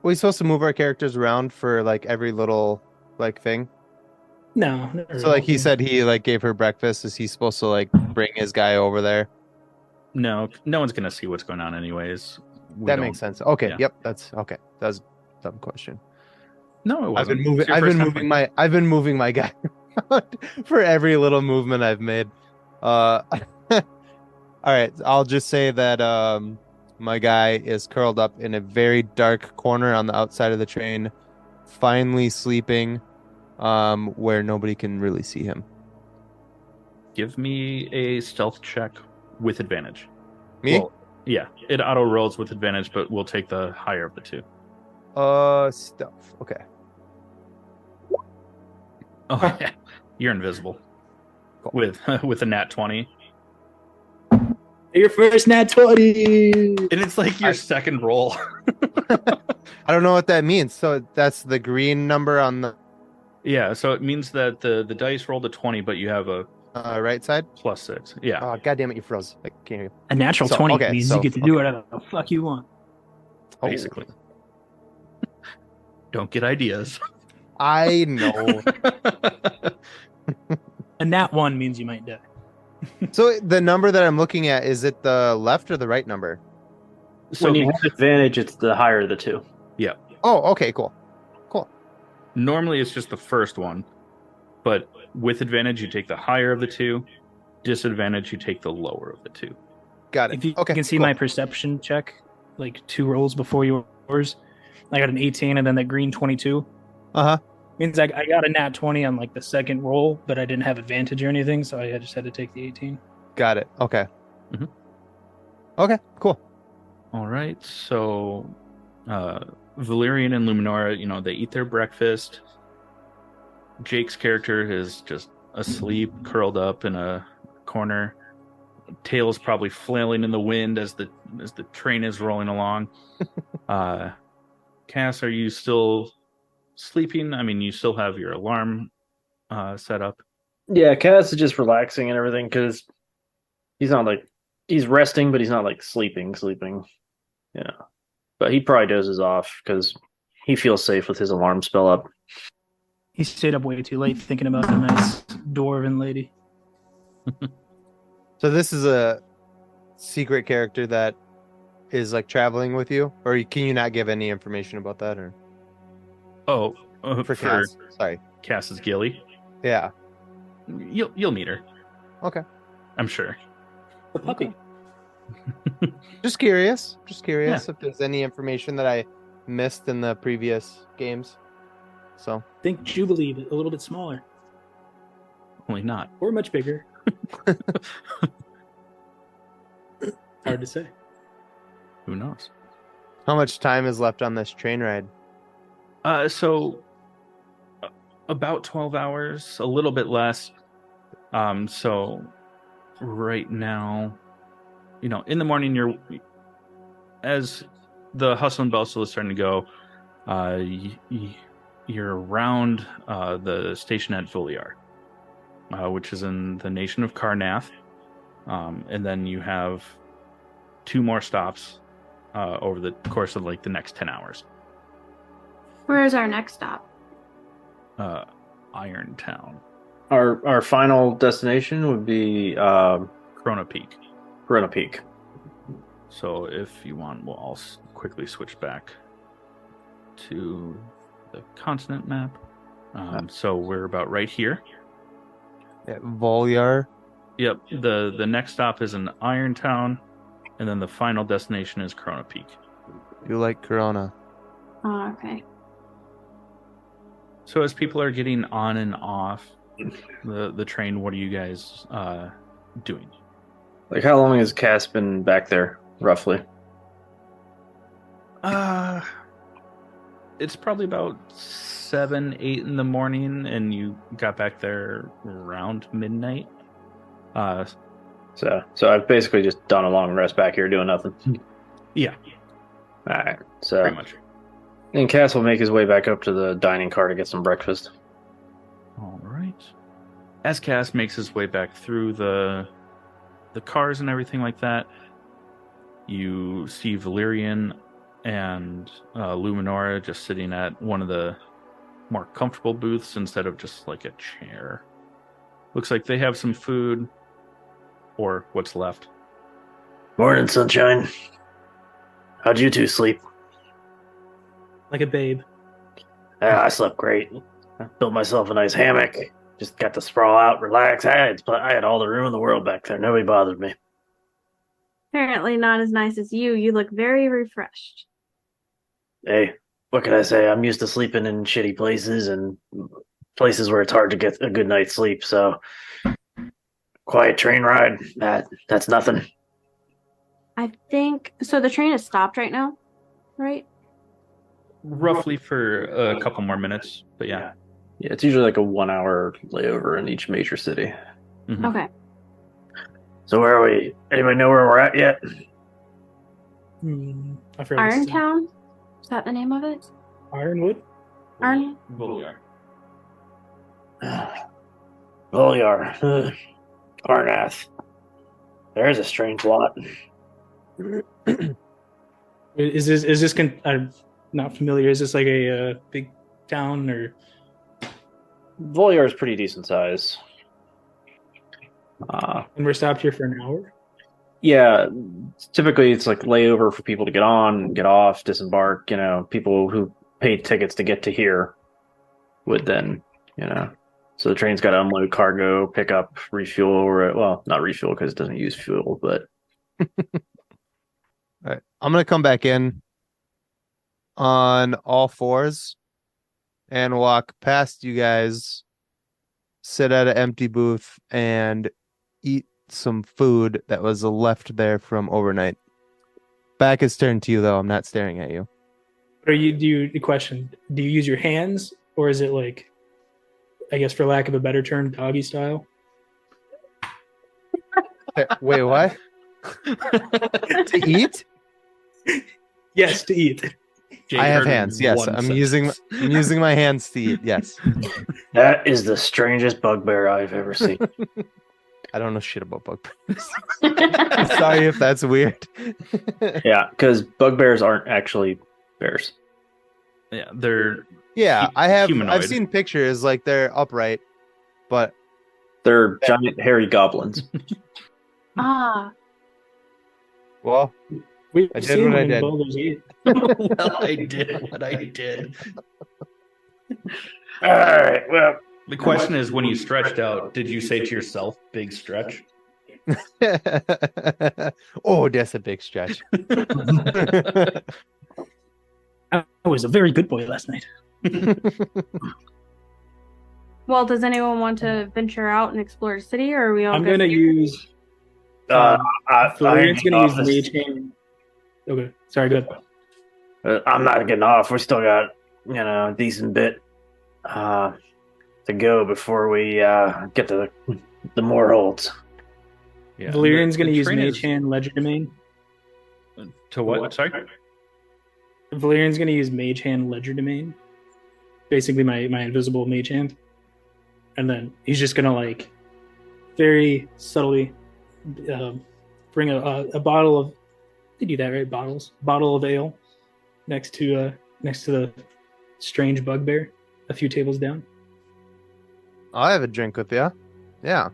we supposed to move our characters around for like every little thing? No. So like he said he gave her breakfast. Is he supposed to bring his guy over there? No one's gonna see what's going on anyways. That makes sense. Okay. Yeah. Yep. That's okay. That's a dumb question. No, it wasn't. I've been moving my guy around for every little movement I've made. All right. I'll just say that my guy is curled up in a very dark corner on the outside of the train, finally sleeping, where nobody can really see him. Give me a stealth check with advantage. Me? Well, yeah, it auto rolls with advantage, but we'll take the higher of the two. Stealth. Okay. Oh yeah, you're invisible. Cool. With a nat 20. Your first nat 20, and it's like your second roll. I don't know what that means. So that's the green number on the Yeah, so it means that the dice rolled a 20, but you have a Right side. +6. Yeah. Oh, God damn it, you froze. I can't hear you. A natural So, 20 okay, means so- you get to do whatever the fuck you want. Oh, Basically. Don't get ideas. I know. A nat 1 means you might die. So the number that I'm looking at, is it the left or the right number? So When you have advantage, it's the higher of the two. yeah, Oh, okay, cool. normally it's just the first one, but with advantage you take the higher of the two. Disadvantage you take the lower of the two. Got it. If you Okay, can see cool. my perception check, like 2 rolls before yours, I got an 18 and then that green 22. Uh-huh. Means I got a nat 20 on like the second roll, but I didn't have advantage or anything, so I just had to take the 18. Got it. Okay. Mhm. Okay, cool. All right, so Valerian and Luminora, they eat their breakfast. Jake's character is just asleep, curled up in a corner. Tail's probably flailing in the wind as the train is rolling along. Cass, are you still sleeping? I mean, you still have your alarm set up. Yeah, Cass is just relaxing and everything because he's not like he's resting, but he's not like sleeping. Yeah, but he probably dozes off because he feels safe with his alarm spell up. He stayed up way too late thinking about the nice dwarven lady. So this is a secret character that is like traveling with you, or can you not give any information about that, or Oh, for Cass? Sorry. Cass's Gilly. Yeah. You'll meet her. Okay. I'm sure. The puppy. Just curious if there's any information that I missed in the previous games. So Think Jubilee, but a little bit smaller. Only not. Or much bigger. Hard to say. Who knows? how much time is left on this train ride? So about 12 hours, a little bit less. So right now, in the morning, as the hustle and bustle is starting to go, you're around the station at Voliar, which is in the nation of Karnath. And then you have 2 more stops over the course of the next 10 hours. Where is our next stop? Iron Town. Our final destination would be Corona Peak. Corona Peak. So if you want, I'll quickly switch back to the continent map. So we're about right here. At Voliar. Yep. The next stop is in Iron Town, and then the final destination is Corona Peak. You like Corona? Oh, okay. So as people are getting on and off the train, what are you guys doing? Like, how long has Cass been back there, roughly? It's probably about 7, 8 in the morning, and you got back there around midnight. So I've basically just done a long rest back here doing nothing. Yeah, All right. So pretty much. and Cass will make his way back up to the dining car to get some breakfast. All right. As Cass makes his way back through the cars and everything like that, you see Valerian and Luminora just sitting at one of the more comfortable booths instead of just like a chair. Looks like they have some food, or what's left. Morning, sunshine. How'd you two sleep? Like a babe. I slept great. I built myself a nice hammock. Just got to sprawl out, relax. I had all the room in the world back there. Nobody bothered me. Apparently not as nice as you. You look very refreshed. Hey, what can I say? I'm used to sleeping in shitty places and places where it's hard to get a good night's sleep. So, quiet train ride. That's nothing. I think so. The train is stopped right now, right? Roughly for a couple more minutes, but yeah. Yeah, it's usually like a 1-hour layover in each major city. Mhm. Okay. So where are we? Anybody know where we're at yet? I forgot what it's- Irontown? Is that the name of it? Ironwood? Iron? Voliar. Volyar. Karnath. There's a strange lot. Is this? I'm not familiar. Is this like a big town or? Volyar is pretty decent size. And we're stopped here for an hour. Yeah, typically it's like layover for people to get on, get off, disembark. You know, people who paid tickets to get to here would then, you know. So the train's got to unload cargo, pick up, refuel, or well, not refuel because it doesn't use fuel, but. All right, I'm gonna come back in on all fours and walk past you guys, sit at an empty booth, and eat some food that was left there from overnight. Back is turned to you, though. I'm not staring at you. The question, do you use your hands, or is it like, I guess for lack of a better term, doggy style? Wait, what? To eat? Yes, to eat. Jake I have heard hands. Yes, one I'm sentence. using my hands to eat. Yes. That is the strangest bugbear I've ever seen. I don't know shit about bugbears. Sorry if that's weird. Yeah, because bugbears aren't actually bears. Yeah, they're Yeah, I've humanoid. seen pictures like they're upright, but They're giant hairy goblins. Ah, well, We've I did seen what I them in did. Baldur's Gate. well, I did what I did. All right, well, The question is, when you stretched out, did you say to yourself, "Big stretch"? oh, that's a big stretch. I was a very good boy last night. well, does anyone want to venture out and explore the city, or are we all I'm good gonna here? use. Valerian's gonna use Mage Hand. Okay, sorry, go ahead. I'm not getting off. We still got, you know, a decent bit to go before we get to the Mror Holds. Yeah, Valerian's gonna the use train Mage is- Hand Legerdemain. To what? Sorry. Valerian's gonna use Mage Hand Legerdemain. Basically, my invisible Mage Hand, and then he's just gonna like very subtly bring a bottle of. They do that, right? Bottle of ale next to the strange bugbear, a few tables down. I'll have a drink with you. Yeah.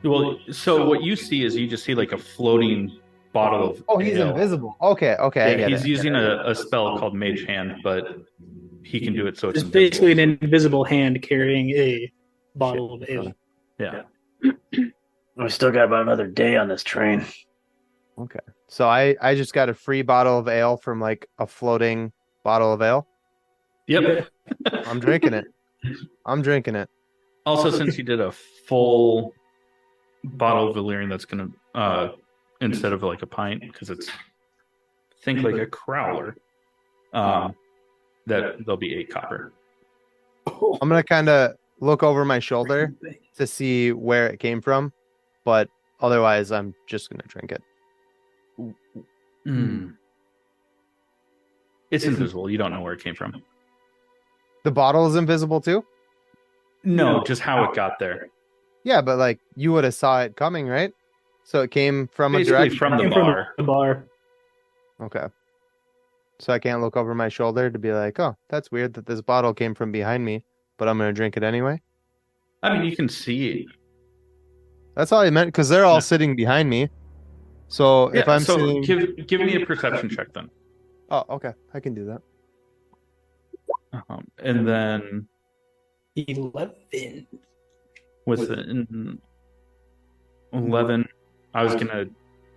Well, so what you see is you just see like a floating bottle of. Oh, he's ale. invisible. Okay, I Yeah, get he's it. using a spell called Mage Hand, but he can do it so it's It's basically an invisible. invisible hand carrying a bottle of ale. Yeah. We still got about another day on this train. Okay. So I just got a free bottle of ale from like a floating bottle of ale. Yep. I'm drinking it. I'm drinking it. Also, since you did a full bottle of Valerian, that's gonna instead of like a pint, because it's think like a crowler. That there'll be 8 copper. I'm gonna kind of look over my shoulder to see where it came from, but otherwise I'm just gonna drink it. It's invisible. You don't know where it came from. The bottle is invisible too? No, just how it got there. Yeah, but like you would have saw it coming, right? So it came from a Basically direction. from the Came from bar. the bar. Okay. So I can't look over my shoulder to be like, oh, that's weird that this bottle came from behind me, but I'm gonna drink it anyway. I mean, you can see. That's all I meant, because they're all sitting behind me. So if I'm so sitting, give me a perception check then. oh, okay, I can do that. And then 11. with an 11, I was gonna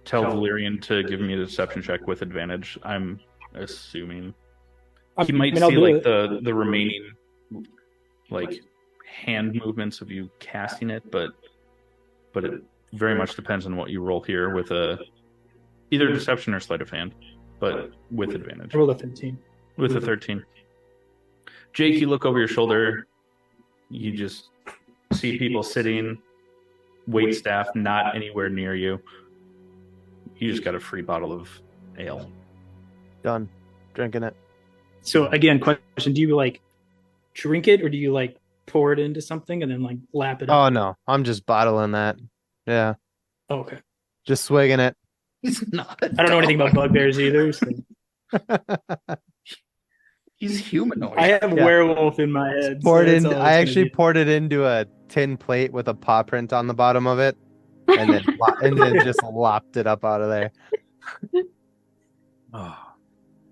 tell Valerian to give me a deception check with advantage. I'm assuming he might I'll see do like it. the remaining like hand movements of you casting it, but it very much depends on what you roll here with either deception or sleight of hand, but with advantage. I rolled a 13. With a 13. Jake, you look over your shoulder, you just see people sitting, wait staff not anywhere near you. You just got a free bottle of ale. Done. Drinking it. So again, question: do you like drink it, or do you like pour it into something and then like lap it Oh up? no, I'm just bottling that. Yeah, Oh, okay. just swigging it. He's not. I don't know anything about bugbears either. So. He's humanoid. I have werewolf in my head. I actually poured it into a tin plate with a paw print on the bottom of it, and then just lopped it up out of there. Oh.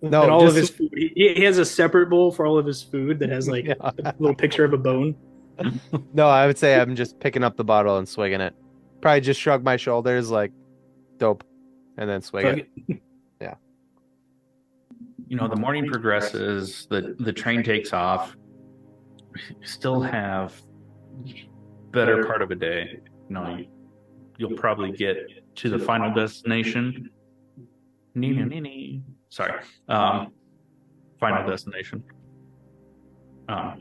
No, and all of his food. He has a separate bowl for all of his food that has like a little picture of a bone. No, I would say I'm just picking up the bottle and swigging it. Probably just shrug my shoulders like, dope, and then swig it. Yeah. You know, the morning progresses, the train takes off. We still have better part of a day. You know, you'll probably get to the final destination. Sorry. Final destination. Like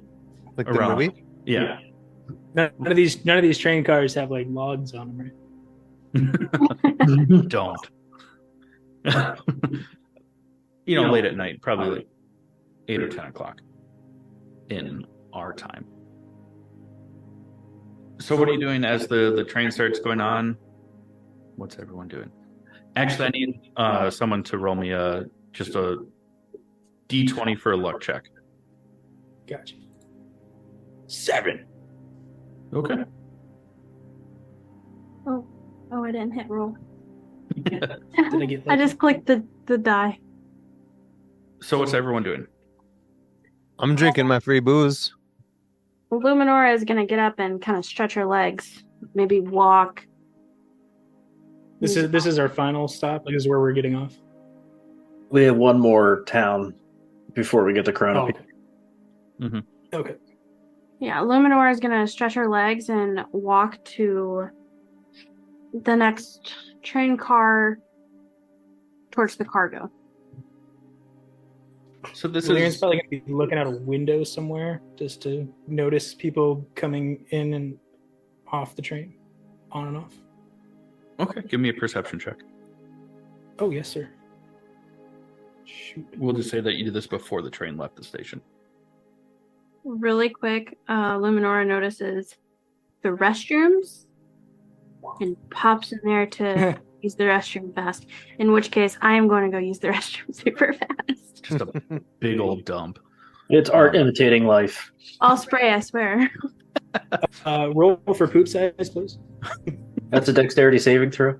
the movie? Yeah. None of these train cars have like logs on them, right? Don't. You know, late at night, probably like 8 or 10 o'clock in our time. So what are you doing as the train starts going on? What's everyone doing? Actually, I need someone to roll me just a D20 for a luck check. Gotcha. 7. Okay. Oh, I didn't hit roll. Did I get? I just clicked the die. So what's everyone doing? I'm drinking my free booze. Luminora is gonna get up and kind of stretch her legs, maybe walk. This is our final stop. Like, this is where we're getting off. We have one more town before we get to Corona. Oh, okay. Mm-hmm. Okay. Yeah, Luminora is gonna stretch her legs and walk to the next train car towards the cargo. So this Valerian's is probably gonna be looking out a window somewhere just to notice people coming in and off the train, on and off. okay. Give me a perception check. Oh yes, sir. Shoot. We'll just say that you did this before the train left the station. Really quick, Luminora notices the restrooms and pops in there to use the restroom fast. In which case, I am going to go use the restroom super fast. Just a big old dump. It's art imitating life. I'll spray, I swear. Roll for poop size, please. That's a dexterity saving throw.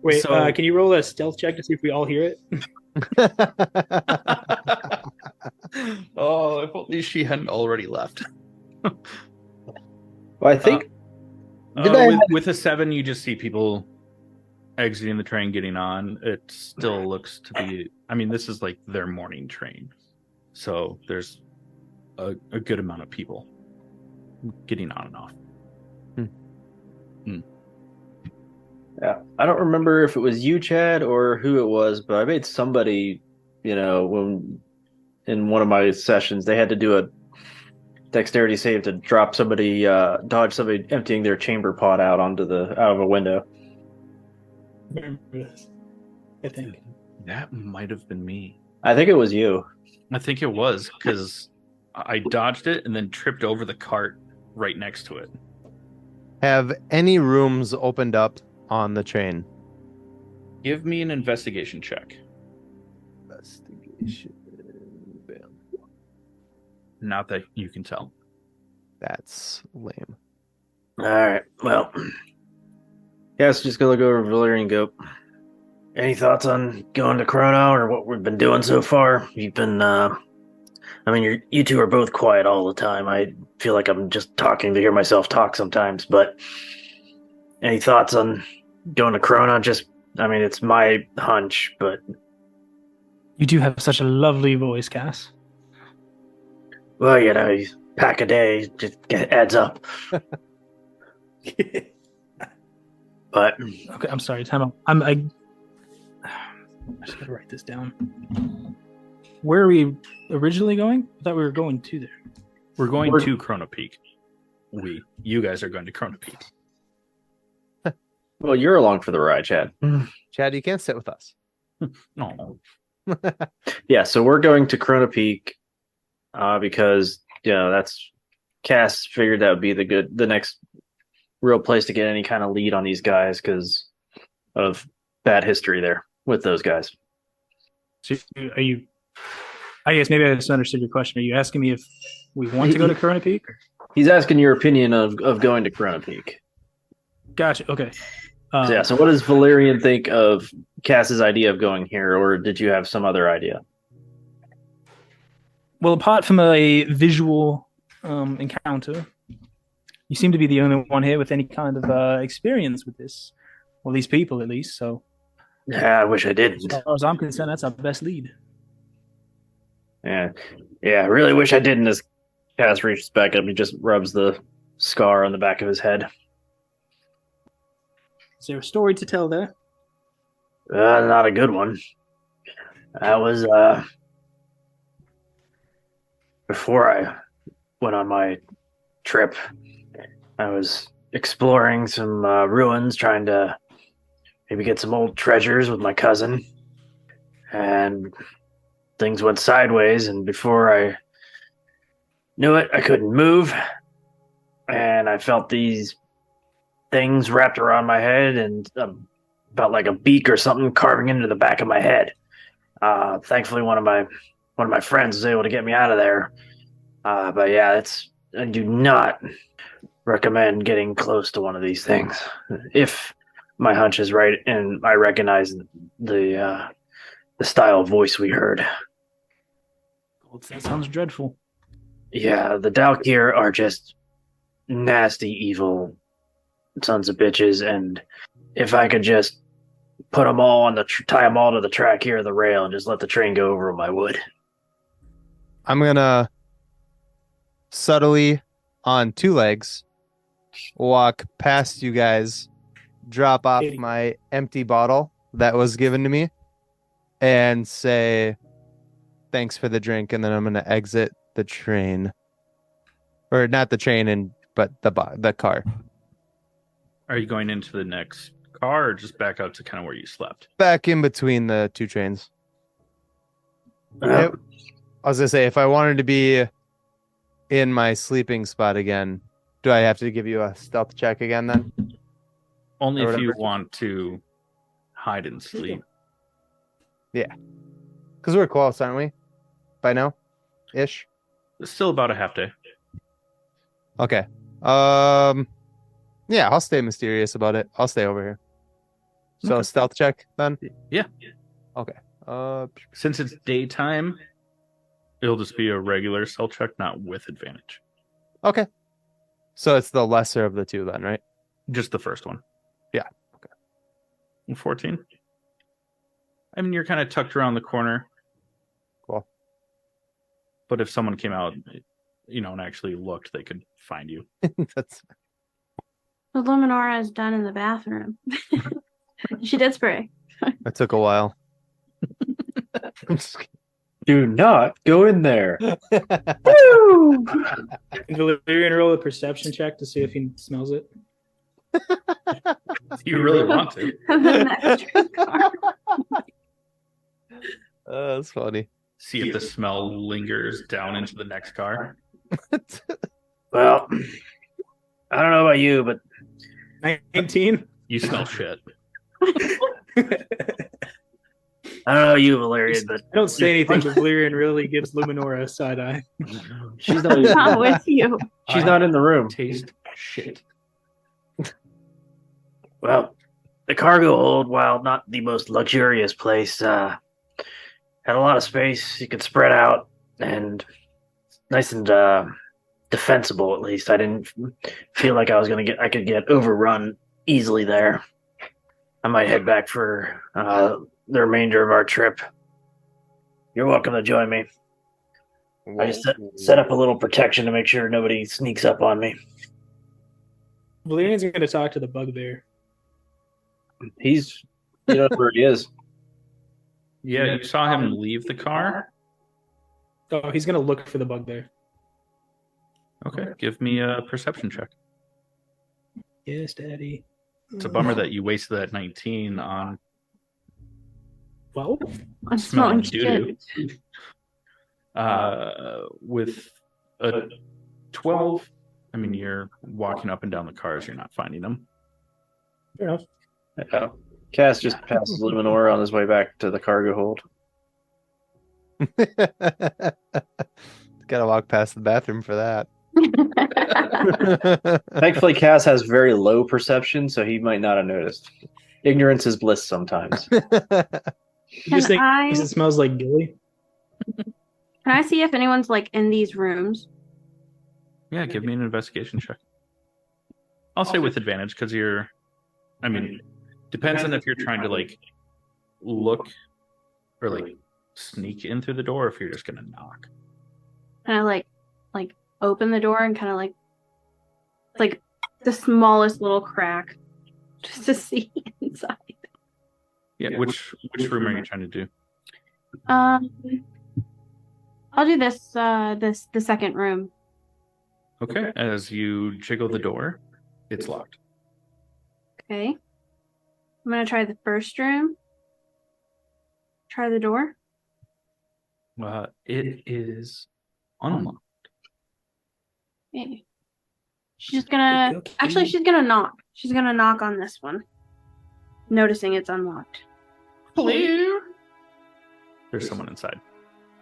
Wait, So- can you roll a stealth check to see if we all hear it? Oh, if only she hadn't already left. Well, I think Did I- with a 7, you just see people exiting the train, getting on. It still looks to be. I mean, this is like their morning train, so there's a good amount of people getting on and off. Yeah, I don't remember if it was you, Chad, or who it was, but I made somebody, when in one of my sessions, they had to do a dexterity save to drop somebody, dodge somebody emptying their chamber pot out out of a window. Remember this? I think. That might have been me. I think it was you. I think it was because I dodged it and then tripped over the cart right next to it. Have any rooms opened up on the train? Give me an investigation check. Investigation. Not that you can tell. That's lame. All right. Well, yeah, so just gonna look over Valerian and go. Any thoughts on going to Chrono or what we've been doing so far? You've been, you two are both quiet all the time. I feel like I'm just talking to hear myself talk sometimes. But any thoughts on going to Chrono? It's my hunch, but You do have such a lovely voice, Cass. well, you pack a day just adds up. But Okay, I'm sorry. Time out. I just gotta write this down. Where are we originally going? I thought we were going to there. We're going to Chrono Peak. You guys are going to Chrono Peak. well, you're along for the ride, Chad. Chad, you can't sit with us. No. Yeah, so we're going to Corona Peak because that's Cass figured that would be the next real place to get any kind of lead on these guys because of bad history there with those guys. So are you? I guess maybe I misunderstood your question. Are you asking me if we want to go to Corona Peak? He's asking your opinion of going to Corona Peak. Gotcha. Okay. So what does Valerian think of Cass's idea of going here, or did you have some other idea? Well, apart from a visual encounter, you seem to be the only one here with any kind of experience with this, or these people at least. So, yeah, I wish I didn't. As far as I'm concerned, that's our best lead. Yeah, I really wish I didn't. As Cass reaches back up, he just rubs the scar on the back of his head. Is there a story to tell there? Not a good one. That was before I went on my trip. I was exploring some ruins, trying to maybe get some old treasures with my cousin, and things went sideways. And before I knew it, I couldn't move, and I felt these things wrapped around my head and about like a beak or something carving into the back of my head. Thankfully, one of my friends was able to get me out of there. But yeah, I do not recommend getting close to one of these things. If my hunch is right and I recognize the style of voice we heard. That sounds dreadful. Yeah, the Dalkir are just nasty, evil sons of bitches, and if I could just put them all on tie them all to the track here, the rail, and just let the train go over them, I would. I'm gonna subtly on two legs walk past you guys, drop off my empty bottle that was given to me, and say thanks for the drink, and then I'm gonna exit the train, or not the train, but the car. Are you going into the next car or just back out to kind of where you slept? Back in between the two trains. I was gonna say, if I wanted to be in my sleeping spot again, do I have to give you a stealth check again then? Only if you want to hide and sleep. Yeah. Because we're close, aren't we? By now? Ish? It's still about a half day. Okay. Yeah, I'll stay mysterious about it. I'll stay over here. So Okay. Stealth check then? Yeah. Okay. Since it's daytime, it'll just be a regular stealth check, not with advantage. Okay. So it's the lesser of the two then, right? Just the first one. Yeah. Okay. 14. I mean, you're kind of tucked around the corner. Cool. But if someone came out, and actually looked, they could find you. That's The Luminora is done in the bathroom. She did spray. that took a while. I'm just kidding. Do not go in there. Woo! Valerian roll a perception check to see if he smells it. You really want to. The next car. That's funny. See if the smell lingers down into the next car. Well, I don't know about you, but 19. You smell shit. I don't know you, Valerian, but I don't say anything, but Valerian really gives Luminora a side eye. she's not. Not with you. She's not in the room. Taste shit. Well, the cargo hold, while not the most luxurious place, had a lot of space. You could spread out and nice and defensible. At least I didn't feel like I could get overrun easily there. I might head back for the remainder of our trip. You're welcome to join me. I just set up a little protection to make sure nobody sneaks up on me. Valerian's going to talk to the bugbear. He's, where he is. Yeah, you saw him leave the car. Oh, he's going to look for the bugbear. Okay, give me a perception check. Yes, Daddy. It's a bummer that you wasted that 19 on Well, I'm Smelling smelling doo-doo. shit. With a 12, I mean, you're walking up and down the cars, you're not finding them. fair enough. Yeah. Cass just passes Luminora on his way back to the cargo hold. Gotta walk past the bathroom for that. Thankfully, Cass has very low perception, so he might not have noticed. Ignorance is bliss sometimes. You just think I- it smells like Gilly? Can I see if anyone's like in these rooms? Yeah, give me an investigation check. I'll say with advantage because I mean, depends on if you're trying to like look or like sneak in through the door or if you're just gonna knock. Kind of like open the door and kind of like the smallest little crack just to see inside. Yeah, which room are you trying to do? I'll do the second room. Okay, as you jiggle the door, it's locked. Okay. I'm gonna try the first room. Try the door. It is unlocked. Okay. She's gonna she's gonna knock. She's gonna knock on this one. Noticing it's unlocked. Hello. There's someone inside.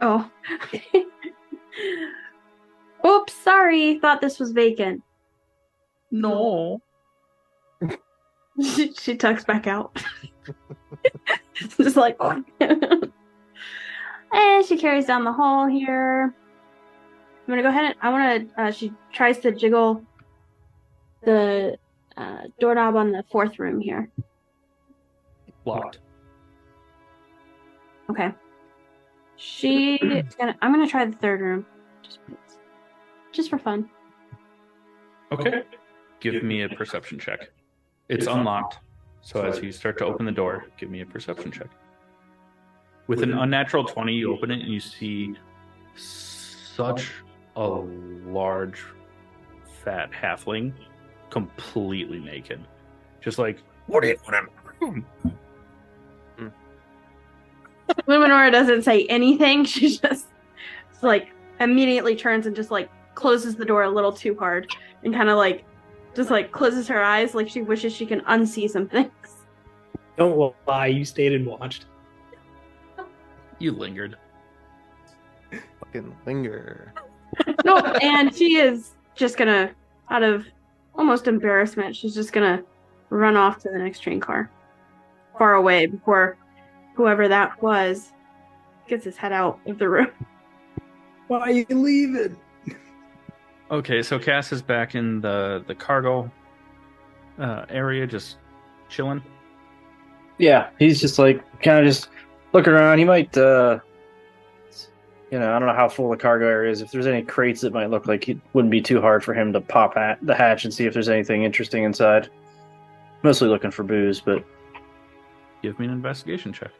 Oh. Oops, sorry. Thought this was vacant. No. She tucks back out. Just like and she carries down the hall here. I'm gonna go ahead and she tries to jiggle the doorknob on the fourth room here. Locked. Okay. I'm gonna try the third room. Just for fun. Okay. Give me a perception check. It's unlocked. So as you start to open the door, give me a perception check. With an unnatural 20, you open it and you see such a large, fat halfling, completely naked. Just like, what do you want in my room? Luminora doesn't say anything. She just like immediately turns and just like closes the door a little too hard and kind of like just like closes her eyes like she wishes she can unsee some things. Don't lie, you stayed and watched. You lingered. Fucking linger. No, and she is just gonna, out of almost embarrassment, she's just gonna run off to the next train car, far away before whoever that was gets his head out of the room. Why are you leaving? Okay, so Cass is back in the cargo area, just chilling. Yeah, he's just like kind of just looking around. He might, I don't know how full the cargo area is. If there's any crates that might look like it wouldn't be too hard for him to pop at the hatch and see if there's anything interesting inside. Mostly looking for booze, but Give me an investigation check.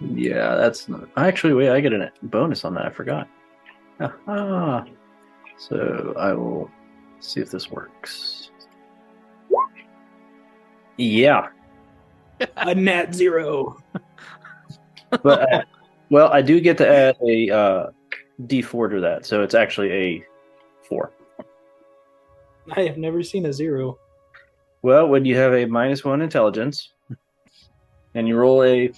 yeah, that's not... Actually, wait, I get a bonus on that. I forgot. Ah, so I will see if this works. Yeah, A nat 0. but well, I do get to add a D4 to that, so it's actually a 4. I have never seen a 0. Well, when you have a -1 intelligence and you roll a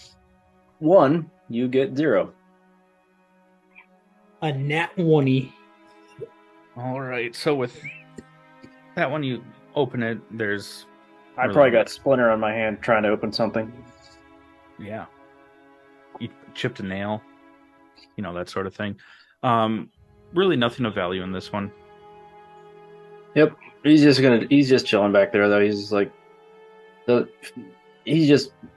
1, you get 0. A nat 1. All right, so with that one, you open it. There's I probably got splinter on my hand trying to open something. yeah, you chipped a nail, that sort of thing. Really nothing of value in this one. Yep, he's just chilling back there though. He's just like he's just a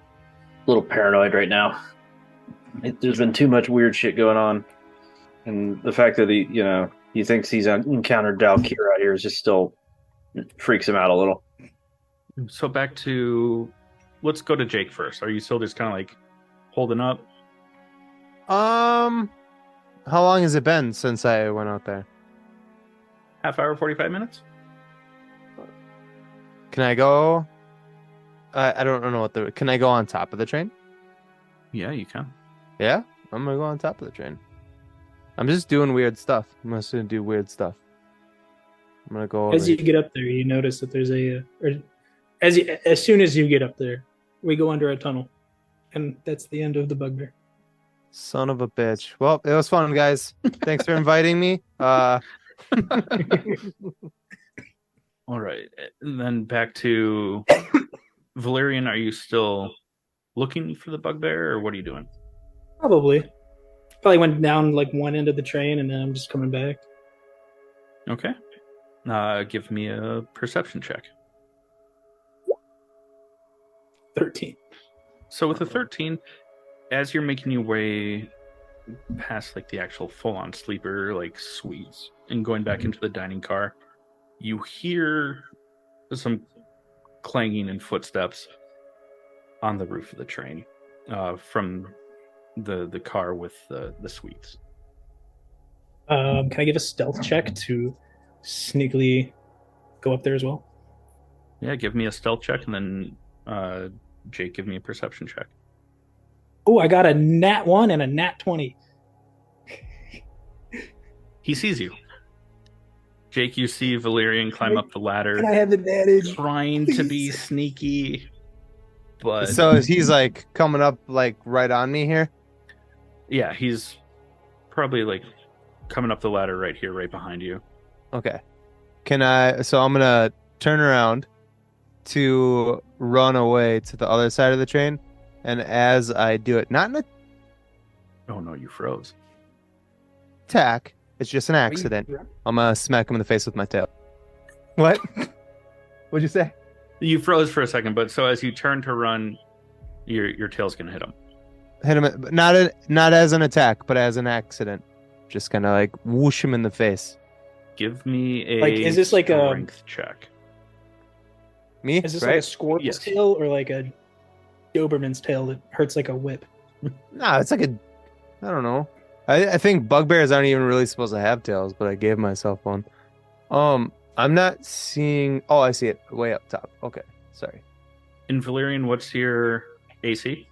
little paranoid right now. There's been too much weird shit going on, and the fact that he thinks he's encountered Dalkir out here is just still freaks him out a little. So back to, let's go to Jake first. Are you still just kind of like holding up? How long has it been since I went out there? Half hour, 45 minutes? Can I go? I don't know can I go on top of the train? Yeah, you can. Yeah, I'm gonna go on top of the train. I'm just doing weird stuff. I'm just gonna do weird stuff. I'm gonna go As over you get up there, you notice that there's as soon as you get up there, we go under a tunnel, and that's the end of the bugbear. Son of a bitch. Well, it was fun, guys. Thanks for inviting me. All right. And then back to Valerian. Are you still looking for the bugbear, or what are you doing? Probably went down like one end of the train, and then I'm just coming back. Okay. Give me a perception check. 13. So with a 13, as you're making your way past like the actual full-on sleeper like suites and going back into the dining car, you hear some clanging and footsteps on the roof of the train from the car with the suites. Can I give a stealth check to sneakily go up there as well? Yeah, give me a stealth check, and then Jake, give me a perception check. Oh, I got a nat 1 and a nat 20. He sees you. Jake, you see Valerian climb up the ladder. Can I have advantage? Trying to be sneaky, but So he's like coming up like right on me here. yeah, he's probably like coming up the ladder right here, right behind you. Okay. So I'm gonna turn around to run away to the other side of the train, and as I do it, not in an Oh no, you froze. attack, it's just an accident. I'm gonna smack him in the face with my tail. What? What'd you say? You froze for a second, but so as you turn to run, your tail's gonna hit him. Hit him, not as an attack, but as an accident. Just kind of like whoosh him in the face. Give me a Like, is this like a- strength check? Me? Is this right? like a scorpion's Yes. tail or like a Doberman's tail that hurts like a whip? No, it's like I don't know. I think bugbears aren't even really supposed to have tails, but I gave myself one. I'm not seeing. Oh, I see it way up top. Okay, sorry. In Valerian, what's your AC?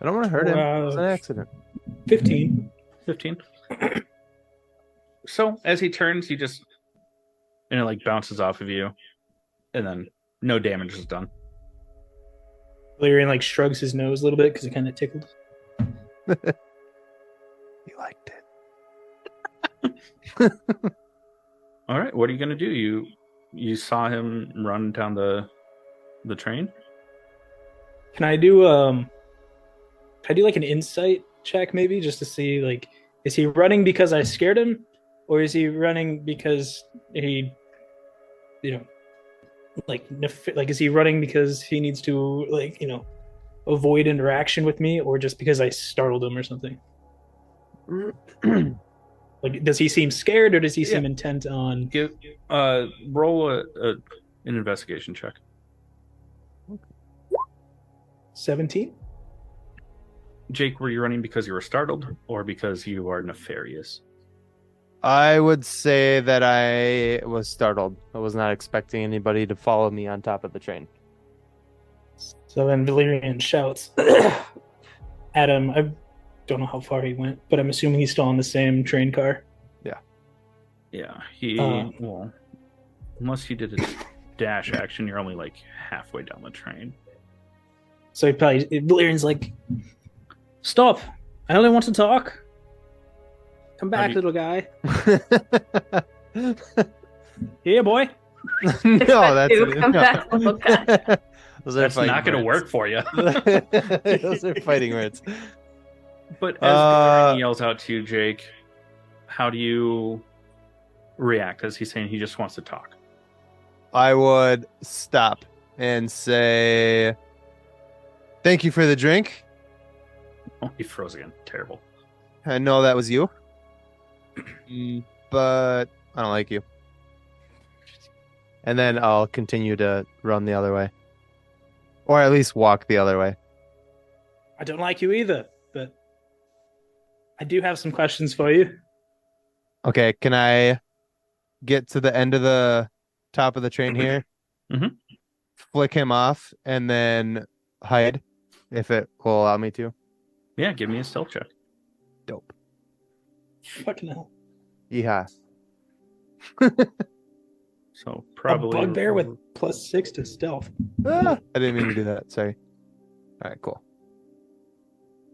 I don't want to hurt him. It's an accident. 15. 15. So as he turns, he just and it like bounces off of you, and then no damage is done. Valerian like shrugs his nose a little bit because it kind of tickled. You liked it. All right, what are you gonna do? You saw him run down the train. Can I do like an insight check maybe just to see like is he running because I scared him or is he running because he like is he running because he needs to like avoid interaction with me or just because I startled him or something? Like does he seem scared or does he seem intent on Roll an investigation check. 17? Jake, were you running because you were startled or because you are nefarious? I would say that I was startled. I was not expecting anybody to follow me on top of the train. So then Valerian shouts at him. I don't know how far he went, but I'm assuming he's still on the same train car. Yeah, well, unless you did a dash action, you're only like halfway down the train. So Valerian's like, stop! I only want to talk. Come back, little guy. Here, boy. No, that's Come back, little guy. Those are That's fighting not going to words. work for you. Those are fighting words. But as Valerian yells out to you, Jake, how do you react as he's saying he just wants to talk? I would stop and say, "Thank you for the drink. Oh, he froze again. Terrible. I know that was you, but I don't like you." And then I'll continue to run the other way, or at least walk the other way. I don't like you either, but I do have some questions for you. Okay, can I get to the end of the top of the train here? Mhm. Flick him off and then hide if it will allow me to. Yeah, give me a stealth check. Dope. Fucking hell. Yeah. So probably A bugbear with +6 to stealth. I didn't mean to do that. Sorry. All right, cool.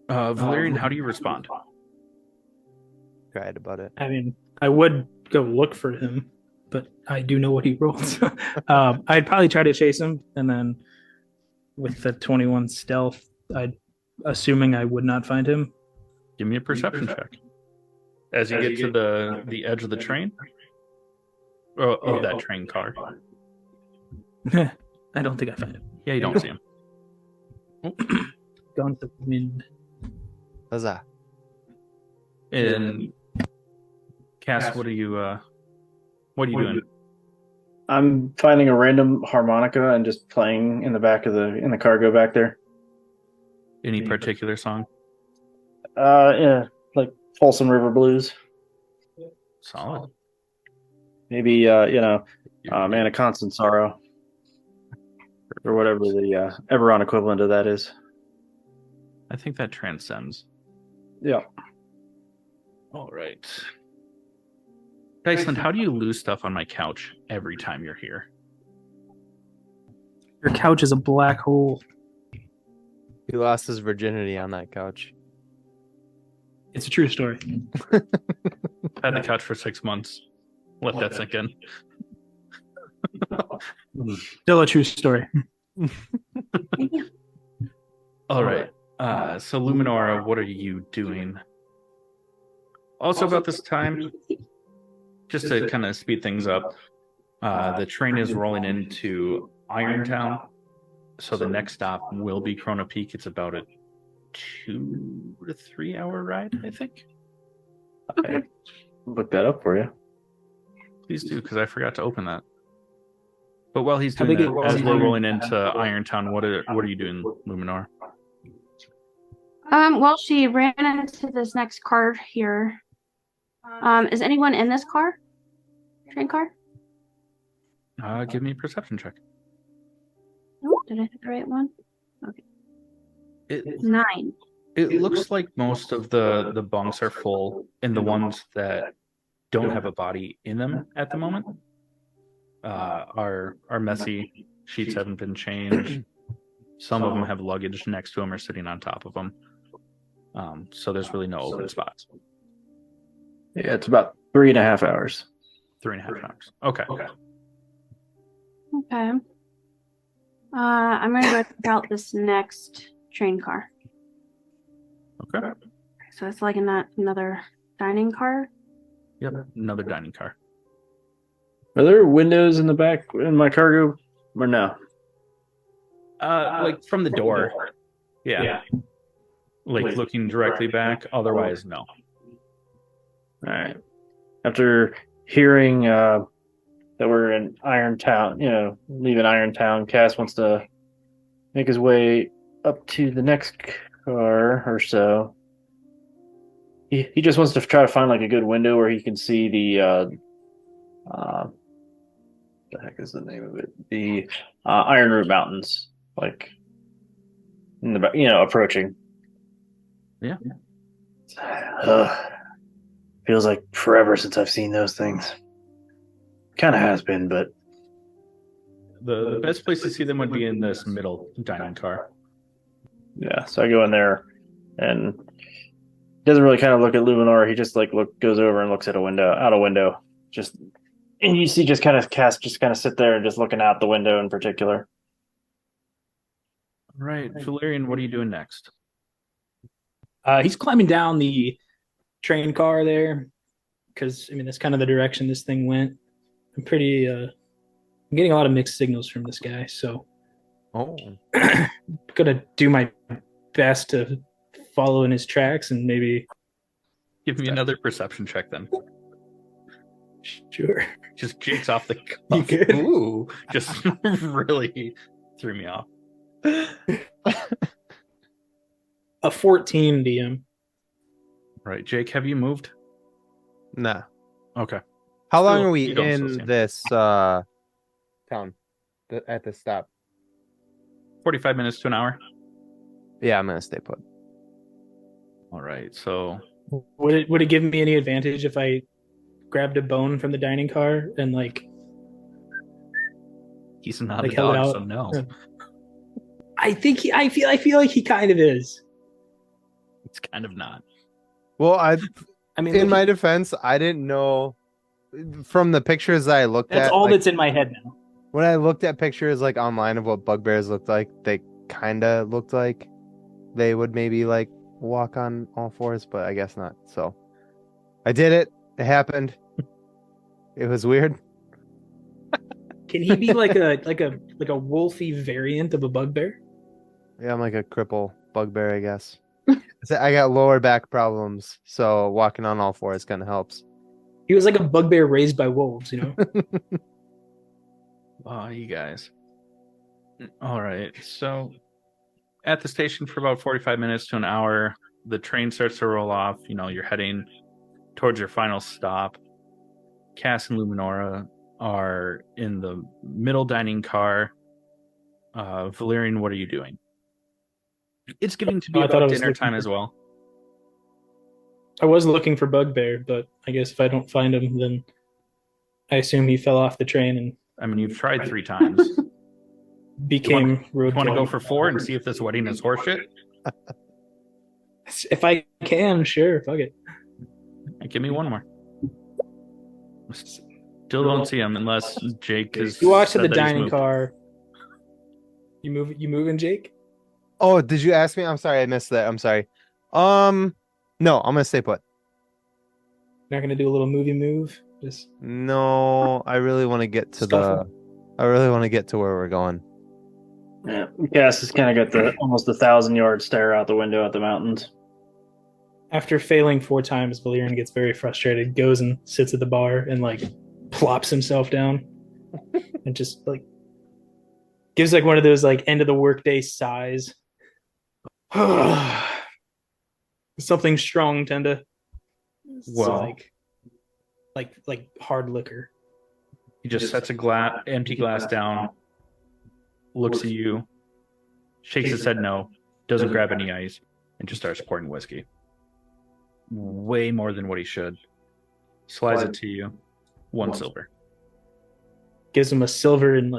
Valerian, how do you respond? Cried about it. I mean, I would go look for him, but I do know what he rolls. I'd probably try to chase him, and then with the 21 stealth, assuming I would not find him. Give me a perception check. As you get to the edge of the train? Of that train car. I don't think I find him. Yeah, you don't see him. Gone with the wind. Huzzah. And Cass, what are you doing? I'm finding a random harmonica and just playing in the back of in the cargo back there. Any particular song? Yeah, like Folsom River Blues. Solid. Maybe Man of Constant Sorrow, or whatever the Eberron equivalent of that is. I think that transcends. Yeah. All right. Dysland, how do you lose stuff on my couch every time you're here? Your couch is a black hole. He lost his virginity on that couch. It's a true story. Had the couch for 6 months. Let that sink in. Still a true story. All right. So Luminora, what are you doing? Also about this time, just to kind of speed things up, the train is rolling into Irontown. So the next stop will be Chrono Peak. It's about a 2 to 3 hour ride, I think. Okay. Look that up for you. Please do, because I forgot to open that. But while he's doing that, as we're rolling into Irontown, what are you doing, Luminor? Well, she ran into this next car here. Is anyone in this car? Train car? Give me a perception check. Oh, did I hit the right one? Okay. 9. It looks like most of the bunks are full, and the ones that don't have a body in them at the moment are messy. Sheets haven't been changed. Some of them have luggage next to them or sitting on top of them. So there's really no open spots. Yeah, it's about 3.5 hours. 3.5 hours. Okay. Okay. I'm gonna go check out this next train car. Okay. So it's like another dining car. Yep. Another dining car. Are there windows in the back in my cargo, or no? Like from the door. Yeah. Like looking directly back. Otherwise, no. All right. After hearing that we're in Irontown, leaving Irontown, Cass wants to make his way up to the next car or so. He just wants to try to find like a good window where he can see the heck is the name of it? The Iron Root Mountains, like in the approaching. Yeah. Feels like forever since I've seen those things. Kind of has been, but the best place to see them would be in this middle dining car. Yeah, so I go in there and doesn't really kind of look at Luminora. He just goes over and looks at out a window. And you see Cass just kind of sit there and just looking out the window in particular. Right. Valerian, what are you doing next? He's climbing down the train car there because that's kind of the direction this thing went. I'm getting a lot of mixed signals from this guy, so gonna do my best to follow in his tracks and maybe give me another perception check then. Sure. Just kicks off the cuff. You good? Ooh, just really threw me off. A 14 DM. Right, Jake, have you moved? Nah. Okay. How long are we you don't in still see this town at the stop? 45 minutes to an hour. Yeah, I'm gonna stay put. All right. So Would it give me any advantage if I grabbed a bone from the dining car and he's not a held it dog, out? so no. I feel like he kind of is. It's kind of not. Well, I mean, in my defense, I didn't know from the pictures that I looked that's at. all like, that's in my head now. when I looked at pictures like online of what bugbears looked like, they kind of looked like they would maybe like walk on all fours, but I guess not. So I did it. It happened. It was weird. Can he be like a wolfy variant of a bugbear? Yeah, I'm like a cripple bugbear, I guess. I got lower back problems, so walking on all fours kind of helps. He was like a bugbear raised by wolves, you know? Oh, you guys. All right. So at the station for about 45 minutes to an hour, the train starts to roll off. You know, you're heading towards your final stop. Cass and Luminora are in the middle dining car. Valerian, what are you doing? It's getting to be I thought I about was dinner looking time for- as well. I was looking for bugbear, but I guess if I don't find him, then I assume he fell off the train and I mean, you've tried 3 times. became road. You want to dog. go for 4 and see if this wedding is horseshit? If I can, sure, fuck it. Give me one more. Still don't see him unless Jake is. You watch to the dining car. You moving, Jake? Oh, did you ask me? I'm sorry, I missed that. I'm sorry. No, I'm gonna stay put. Not gonna do a little movie move? Just No, I really want to get to Scuffle. I really want to get to where we're going. Yeah, Cass has kind of got the almost 1,000-yard stare out the window at the mountains. after failing 4 times, Valerian gets very frustrated, goes and sits at the bar and plops himself down and just gives one of those end of the workday sighs. Something strong tend to Well, like hard liquor. he just sets empty glass down, looks at you, shakes his head no, doesn't grab any ice, and just starts pouring whiskey. Way more than what he should. Slides it to you. 1 silver. Gives him a silver and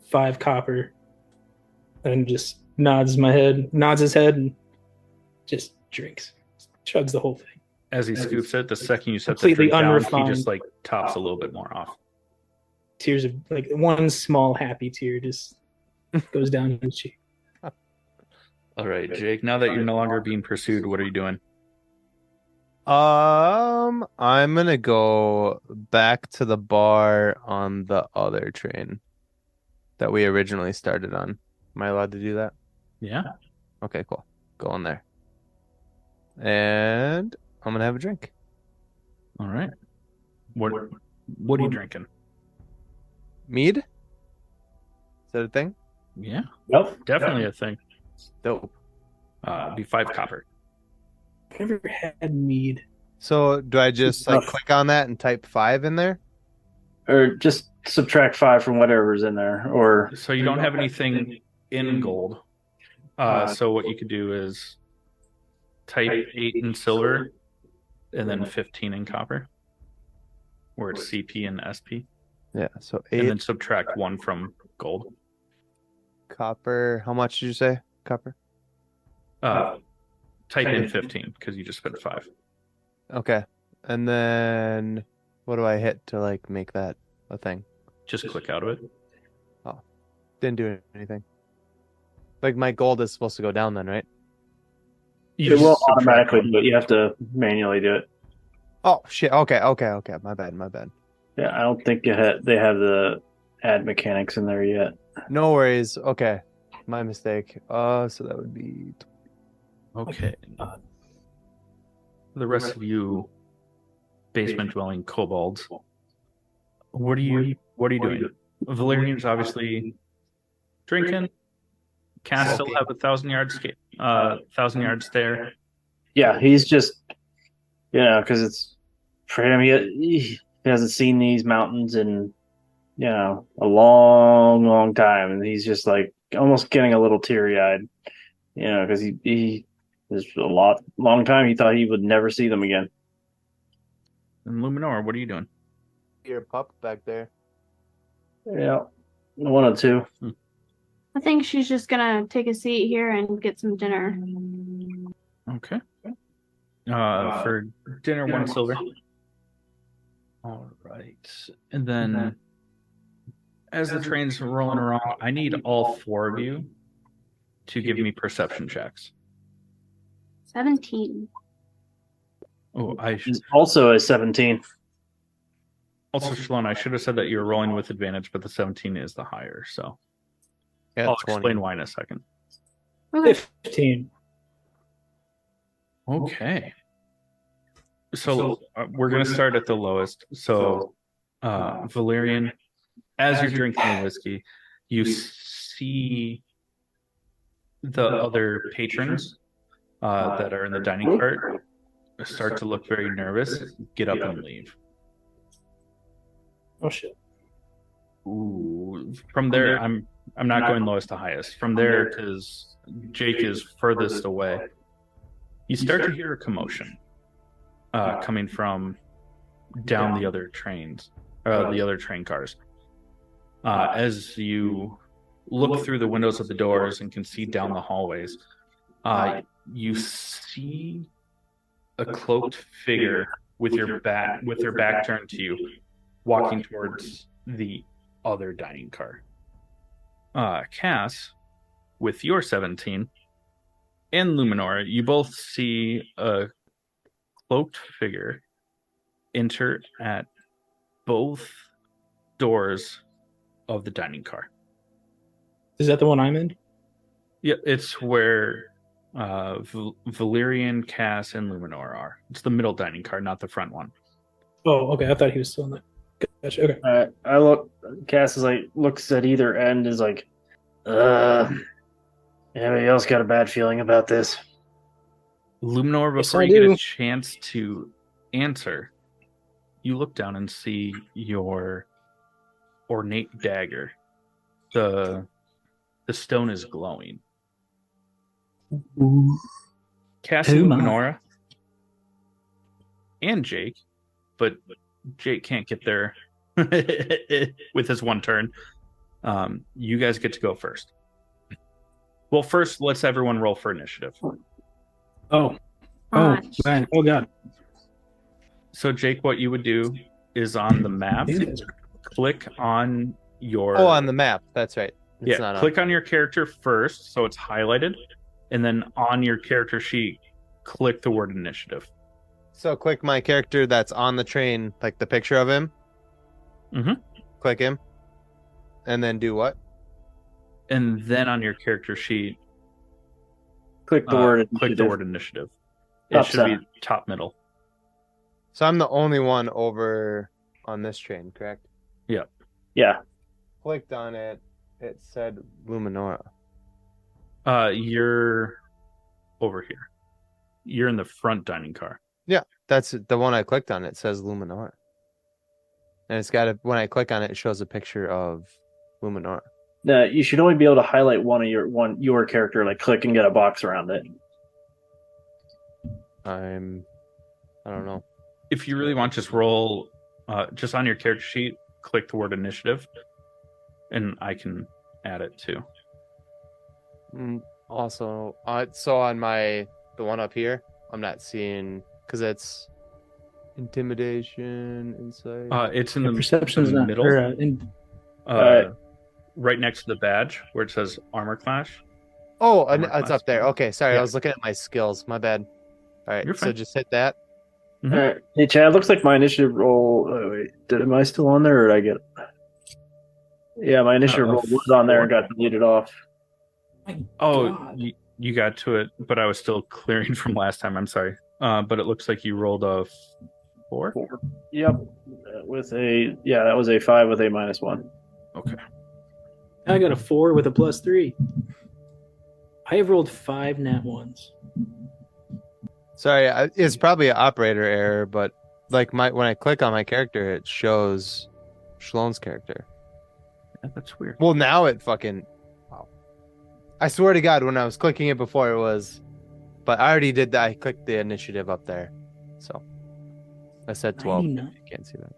5 copper, and just nods his head, and just drinks, chugs the whole thing. As he scoops it, the second you set the Completely drink down, he unrefined. just tops a little bit more off. Tears of one small happy tear just goes down his cheek. All right, Jake, now that you're no longer being pursued, what are you doing? I'm gonna go back to the bar on the other train that we originally started on. Am I allowed to do that? Yeah. Okay, cool. Go on there. And I'm gonna have a drink. All right. What are you drinking? Mead? Is that a thing? Yeah, Yep. definitely a thing. Dope. Be 5 copper. I've never had mead. So do I just Tough. click on that and type 5 in there? Or just subtract 5 from whatever's in there. Or So you don't have anything in gold. So what you could do is type 8 in silver and then 15 in copper, where it's CP and SP, Yeah, so and 8 then subtract 1 from gold. copper. How much did you say? Copper? Type in 15 because you just spent 5. Okay. And then what do I hit to make that a thing? Just click out of it. Didn't do anything. My gold is supposed to go down then, right? You it will just subtract automatically 1. do it. You have to manually do it. Oh shit. Okay. My bad. Yeah, I don't think they have the add mechanics in there yet. No worries. Okay. My mistake. So that would be Okay. The rest of you basement dwelling kobolds, what are you doing? Valerian's obviously drinking. Cass still have 1,000 yards there. Yeah, he's just, because it's for him. He hasn't seen these mountains in, a long, long time, and he's just almost getting a little teary-eyed. You know, because he there's a long time he thought he would never see them again. And Luminora, what are you doing? Your pup back there. Yeah, one or two. I think she's just gonna take a seat here and get some dinner. Okay. For dinner, 1 silver. All right. And then as the train's rolling around, I need all 4 of you to give me perception checks. 17. Oh, Also a 17. Also, Schaloan, I should have said that you're rolling with advantage, but the 17 is the higher, so Yeah, I'll 20. explain why in a second. Okay. 15. Okay. So we're going to start at the lowest. So, Valerian, as you're drinking the whiskey, you see the other patrons that are in the dining cart start to look very nervous, get up and leave. Oh shit. Ooh. From there, I'm not going lowest to highest. From there, because Jake is furthest away, you start to hear a commotion coming from down the other trains, the other train cars. As you look through the windows of the doors and can see down the hallways, you see a cloaked figure with their back turned to you, walking towards the other dining car. Cass, with your 17, and Luminora, you both see a cloaked figure enter at both doors of the dining car. Is that the one I'm in? Yeah, it's where Valerian, Cass, and Luminora are. It's the middle dining car, not the front one. Oh, okay. I thought he was still in that. Gotcha. Okay. I look. Cass is like looks at either end, is like, anybody else got a bad feeling about this? Luminor, Yes, before I you get do. a chance to answer, you look down and see your ornate dagger. The stone is glowing. Ooh. Cass Oh and my. Luminora and Jake, but Jake can't get there with his one turn. You guys get to go first. Well, first, let's everyone roll for initiative. Oh, Gosh. man. Oh god. So, Jake, what you would do is on the map, These guys are- click on your... Oh, on the map. That's right. It's yeah, not click on your character first, so it's highlighted, and then on your character sheet, click the word initiative. So click my character that's on the train, like the picture of him. Mhm. Click him. And then do what? And then on your character sheet, Click the word. click the word initiative. Top It should center. be top middle. So I'm the only one over on this train, correct? Yeah. Clicked on it. It said Luminora. You're over here. You're in the front dining car. That's the one I clicked on. It says Luminora. And it's got when I click on it, it shows a picture of Luminora. You should only be able to highlight your character, like click and get a box around it. I don't know. If you really want, just roll, just on your character sheet, click the word initiative, and I can add it too. Also, so on the one up here, I'm not seeing because it's intimidation, insight. It's in the perception's the not middle, right next to the badge where it says armor clash. Oh, armor it's class. up there. Okay, sorry, Yeah. I was looking at my skills. My bad. All right, You're so fine. just hit that. Mhm. All right. Hey, Chad, looks like my initiative roll. Oh, wait, am I still on there, or did I get it? Yeah, my initiative roll was on there and got deleted off. Oh, you got to it, but I was still clearing from last time. I'm sorry. But it looks like you rolled a 4. Yep. That was a 5 with a -1. Okay. I got a 4 with a +3. I have rolled 5 nat ones. Sorry, it's probably an operator error, but like when I click on my character, it shows Schaloan's character. Yeah, that's weird. Well, now it fucking. Wow. I swear to God, when I was clicking it before, it was. But I already did that. I clicked the initiative up there, so I said 12. 99. You can't see that.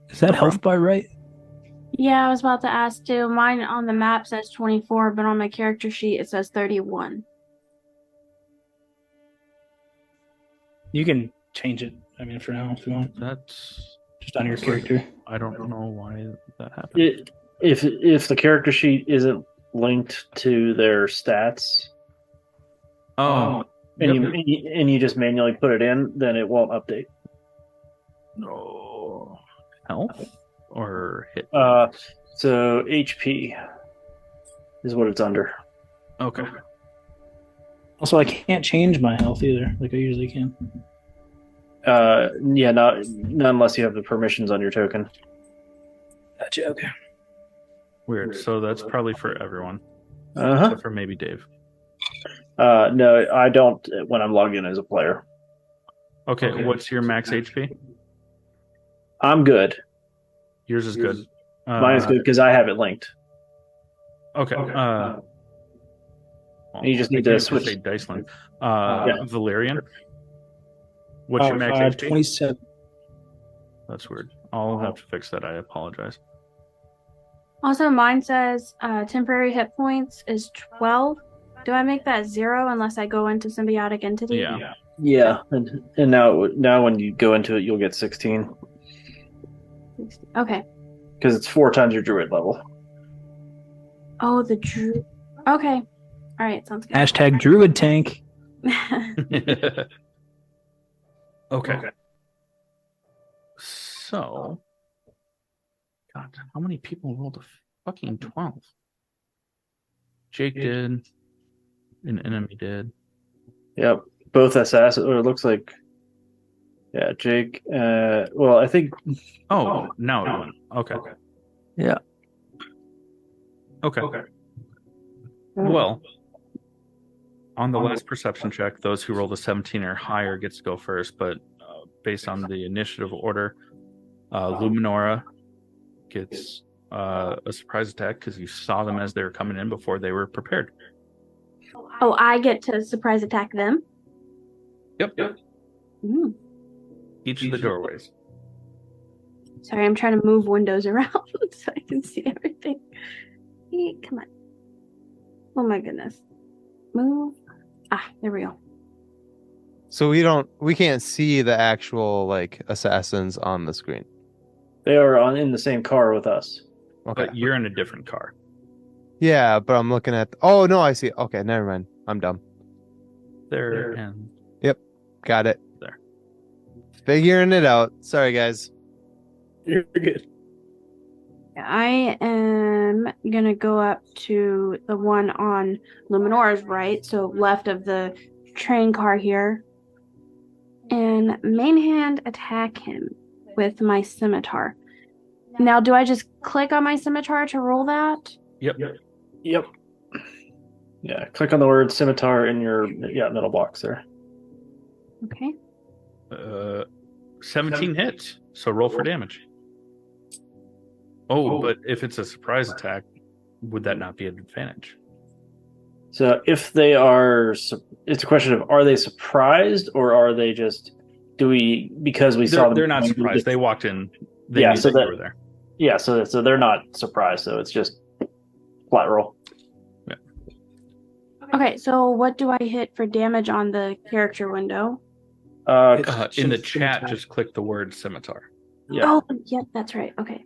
Is that health bar right? Yeah, I was about to ask too. Mine on the map says 24, but on my character sheet it says 31. You can change it. I mean, for now, if you want, That's just on your character. I don't know why that happened. If the character sheet isn't linked to their stats, Oh, and yep. you just manually put it in, then it won't update. No. Health or hit? So HP is what it's under. Okay. Also, I can't change my health either, like I usually can. Yeah, not unless you have the permissions on your token. Gotcha. Okay. Weird. So that's probably for everyone, Uh-huh. except for maybe Dave. No, I don't when I'm logged in as a player. Okay. What's your max HP? I'm good. Yours is good. Mine is good because I have it linked. Okay. You just need to switch. Say Dysland. Yeah. Valerian. What's your max HP? 27. That's weird. I'll have to fix that. I apologize. Also, mine says temporary hit points is 12. Do I make that 0 unless I go into symbiotic entity? Yeah. Yeah, and now when you go into it, you'll get 16 Okay. because it's 4 times your druid level. Oh, the druid. Okay. All right. Sounds good. Hashtag druid tank. Okay. So, God, how many people rolled a fucking 12? Jake did. An enemy did. Yep, both assassins. Or it looks like, yeah, Jake. Well, I think. Oh, now it went. Okay. Yeah. Okay. Well, on the last perception check, those who roll a 17 or higher gets to go first, but based on the initiative order, Luminora gets a surprise attack because you saw them as they were coming in before they were prepared. Oh, I get to surprise attack them? Yep. Mm. Each of the doorways. Sorry, I'm trying to move windows around so I can see everything. Hey, come on. Oh my goodness. Move. Ah, there we go. So we can't see the actual like assassins on the screen. They are in the same car with us. Okay. But you're in a different car. Yeah, but I'm looking at. Oh no, I see. Okay, never mind. I'm dumb. There and Got it. There. Figuring it out. Sorry, guys. You're good. I am gonna go up to the one on Luminora's right, so left of the train car here, and main hand attack him with my scimitar. Now, do I just click on my scimitar to roll that? Yep. Yep. Yeah, click on the word scimitar in your middle box there. Okay. 17 hits. So roll for damage. Oh, but if it's a surprise attack, would that not be an advantage? So if they are, it's a question of are they surprised or are they just because we saw them? They're not surprised. They walked in. They Yeah, knew so that you were there. Yeah, so they're not surprised. So it's just flat roll. Yeah. Okay, so what do I hit for damage on the character window? In the chat, just click the word scimitar. Yeah. Oh, yep, that's right. Okay.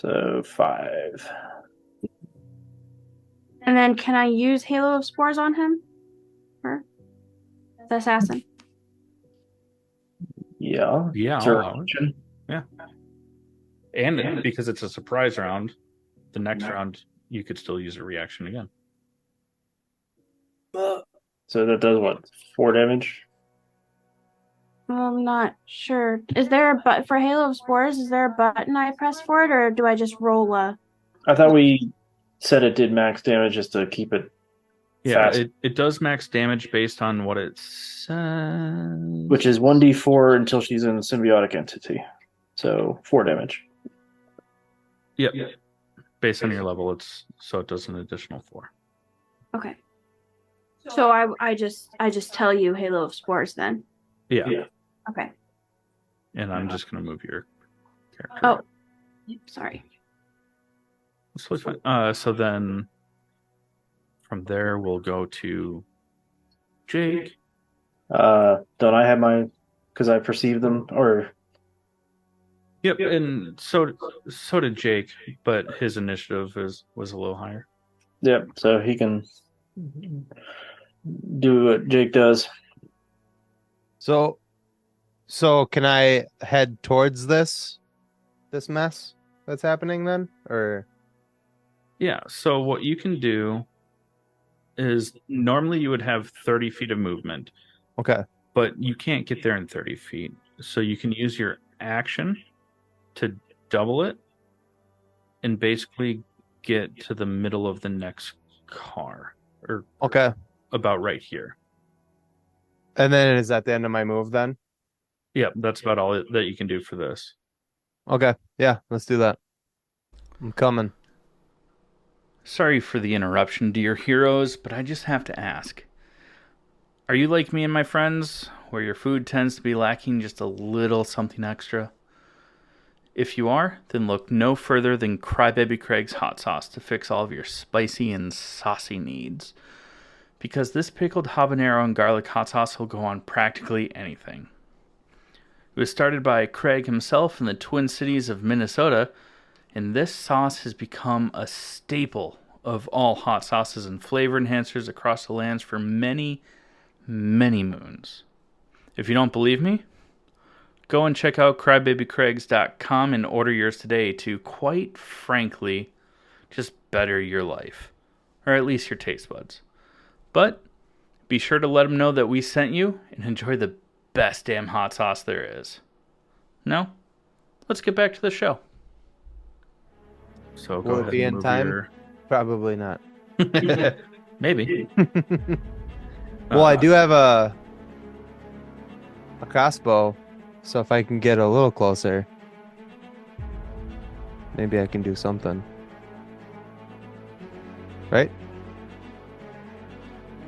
So 5. And then can I use Halo of Spores on him? Or the assassin? Yeah. Yeah. Sure. I'll allow it. Yeah. And because it's a surprise round, the next round you could still use a reaction again. So that does what? 4 damage? I'm not sure. Is there a button for Halo of Spores? Is there a button I press for it, or do I just roll a? I thought we said it did max damage just to keep it. Yeah, fast. it does max damage based on what it says. Which is 1d4 until she's in a symbiotic entity. So 4 damage. Yep. Based on your level, it does an additional 4. Okay. So I just tell you Halo of Spores then. Yeah. Okay. And I'm just going to move your character. Oh, sorry. That's totally fine. So then from there, we'll go to Jake. Don't I have my... Because I perceive them, or... Yep, and so did Jake, but his initiative was a little higher. Yep, so he can do what Jake does. So can I head towards this mess that's happening then, or? Yeah. So what you can do is normally you would have 30 feet of movement. Okay. But you can't get there in 30 feet. So you can use your action to double it and basically get to the middle of the next car. Or okay. About right here. And then is that the end of my move then? Yep, that's about all that you can do for this. Okay. Yeah, let's do that. I'm coming. Sorry for the interruption, dear heroes, but I just have to ask. Are you like me and my friends, where your food tends to be lacking just a little something extra? If you are, then look no further than Crybaby Craig's hot sauce to fix all of your spicy and saucy needs. Because this pickled habanero and garlic hot sauce will go on practically anything. It was started by Craig himself in the Twin Cities of Minnesota, and this sauce has become a staple of all hot sauces and flavor enhancers across the lands for many, many moons. If you don't believe me, go and check out crybabycraigs.com and order yours today to, quite frankly, just better your life. Or at least your taste buds. But be sure to let them know that we sent you and enjoy the best damn hot sauce there is. Now, let's get back to the show. So go Will ahead it be and in move time? Probably not. Maybe. Well, I do have a crossbow, so if I can get a little closer, maybe I can do something. Right?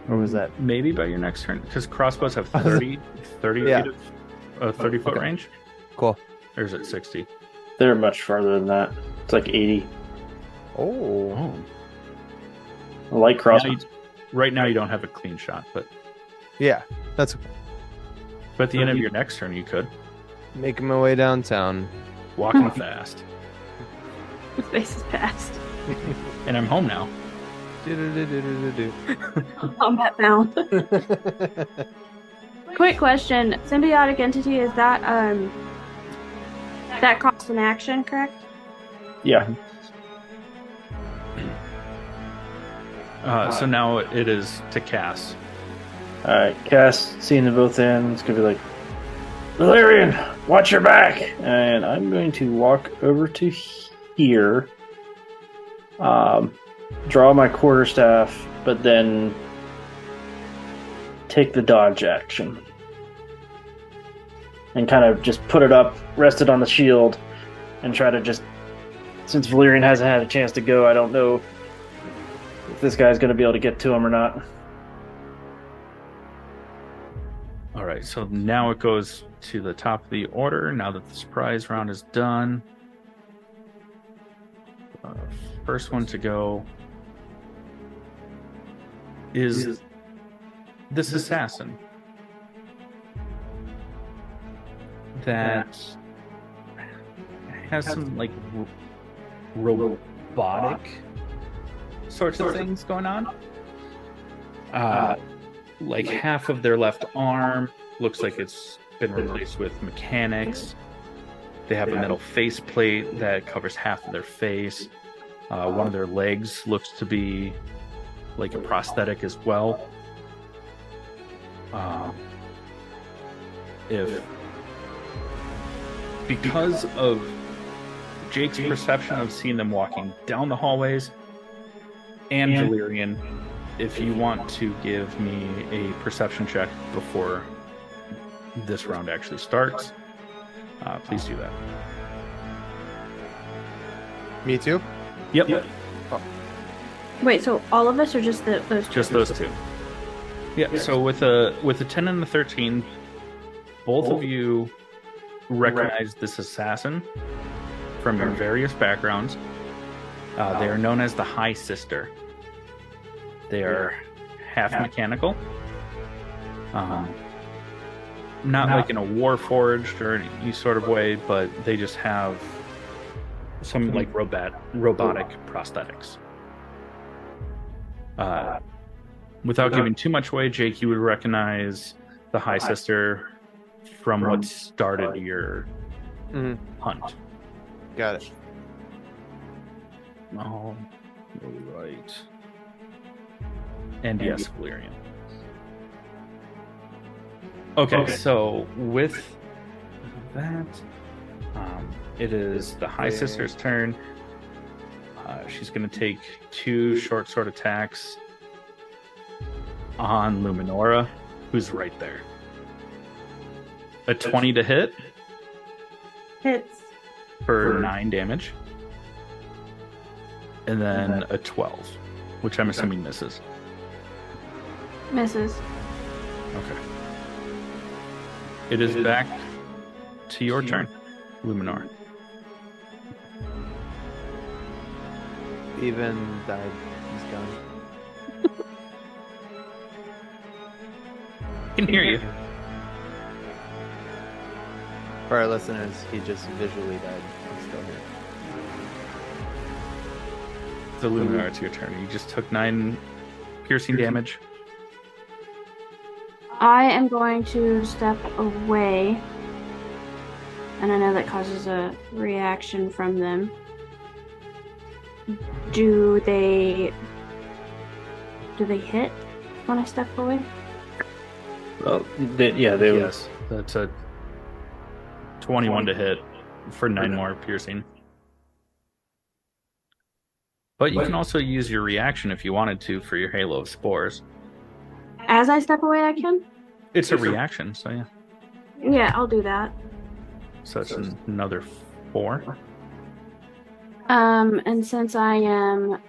Or was that? Maybe by your next turn, because crossbows have 30 Yeah. feet of 30-foot Okay. range. Cool. Or is it 60? They're much farther than that. It's like 80. Oh. A light crossbow. Right now you don't have a clean shot, but Yeah, that's at the end of your next turn you could. making my way downtown. Walking fast. Space is past. And I'm home now. Combat bound. Quick question: symbiotic entity, is that that costs an action, correct? Yeah. So now it is to Cass. Alright, Cass, seeing them both in, it's going to be like, Valerian, watch your back! And I'm going to walk over to here, draw my quarterstaff, but then take the dodge action. And kind of just put it up, rest it on the shield, and try to just... Since Valerian hasn't had a chance to go, I don't know if this guy's going to be able to get to him or not. All right, so now it goes to the top of the order. Now that the surprise round is done, first one to go is this assassin that has some like robotic sorts of things going on. Like half of their left arm looks like it's been replaced with mechanics. They have a metal faceplate that covers half of their face. One of their legs looks to be like a prosthetic as well. Because of Jake's perception of seeing them walking down the hallways, and Valerian, if you want to give me a perception check before this round actually starts, please do that. Me too? Yep. Oh. Wait, so all of us or just those two? Just those two. Yeah. So with a 10 and a 13, both of you recognize this assassin from your various backgrounds. They are known as the High Sister. They are half mechanical. Not like in a warforged or any sort of way, but they just have some like robotic prosthetics. Without giving too much away, Jake, you would recognize the High Sister from what started your hunt. Got it. Oh, right. And yes, Valerian. Okay, so with that, it is the High Sister's turn. She's going to take 2 short sword attacks on Luminora, who's right there. A 20 to hit Hits. for 9 damage. And then a 12, which I'm assuming misses. Misses. Okay. It is back to your turn, Luminor. Even died. He's gone. I can hear you. For our listeners, he just visually died. He's still here. So Luminor, it's your turn. You just took 9 piercing damage. I am going to step away. And I know that causes a reaction from them. Do they hit when I step away? Well, they would. Yes, that's a 21 to hit for 9 more piercing. But you can also use your reaction if you wanted to for your Halo of Spores. As I step away, I can? It's a reaction, so yeah. Yeah, I'll do that. So it's another 4. And since I am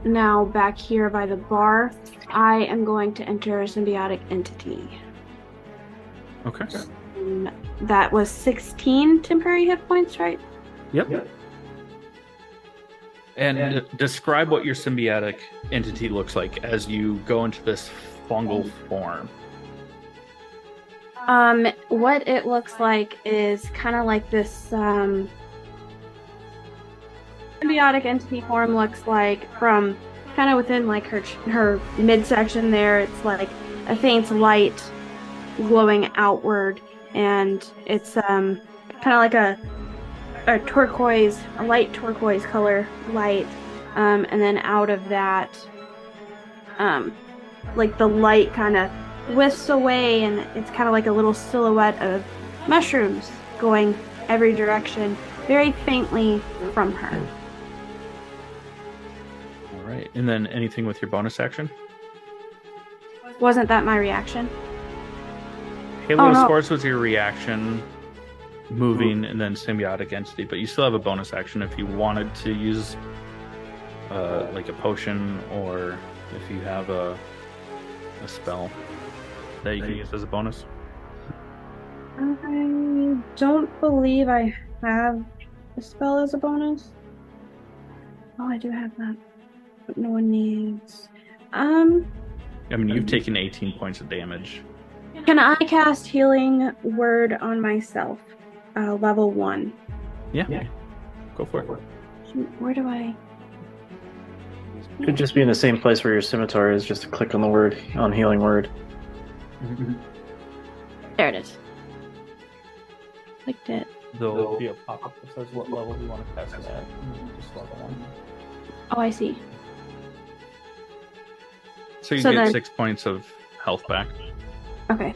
now back here by the bar, I am going to enter a symbiotic entity. Okay. That was 16 temporary hit points, right? Yep. And describe what your symbiotic entity looks like as you go into this fungal form. What it looks like is kind of like this, symbiotic entity form looks like from kind of within like her midsection there. It's like a faint light glowing outward, and it's kind of like a light turquoise color light, and then out of that, like the light kind of whisks away, and it's kind of like a little silhouette of mushrooms going every direction, very faintly from her. All right. And then anything with your bonus action? Wasn't that my reaction? Halo no. Spores was your reaction, moving, and then symbiotic entity, but you still have a bonus action if you wanted to use like a potion, or if you have a spell that you can use as a bonus. I don't believe I have a spell as a bonus. Oh, I do have that, but no one needs. I mean, you've taken 18 points of damage. Can I cast Healing Word on myself? Level 1. Yeah. Go for it. Where do I? Could just be in the same place where your scimitar is, just to click on the word, on Healing Word. There it is. Clicked it. There'll be a pop-up that says what level you want to cast it at. Just level 1. Oh, I see. So you So get then- 6 points of health back. Okay.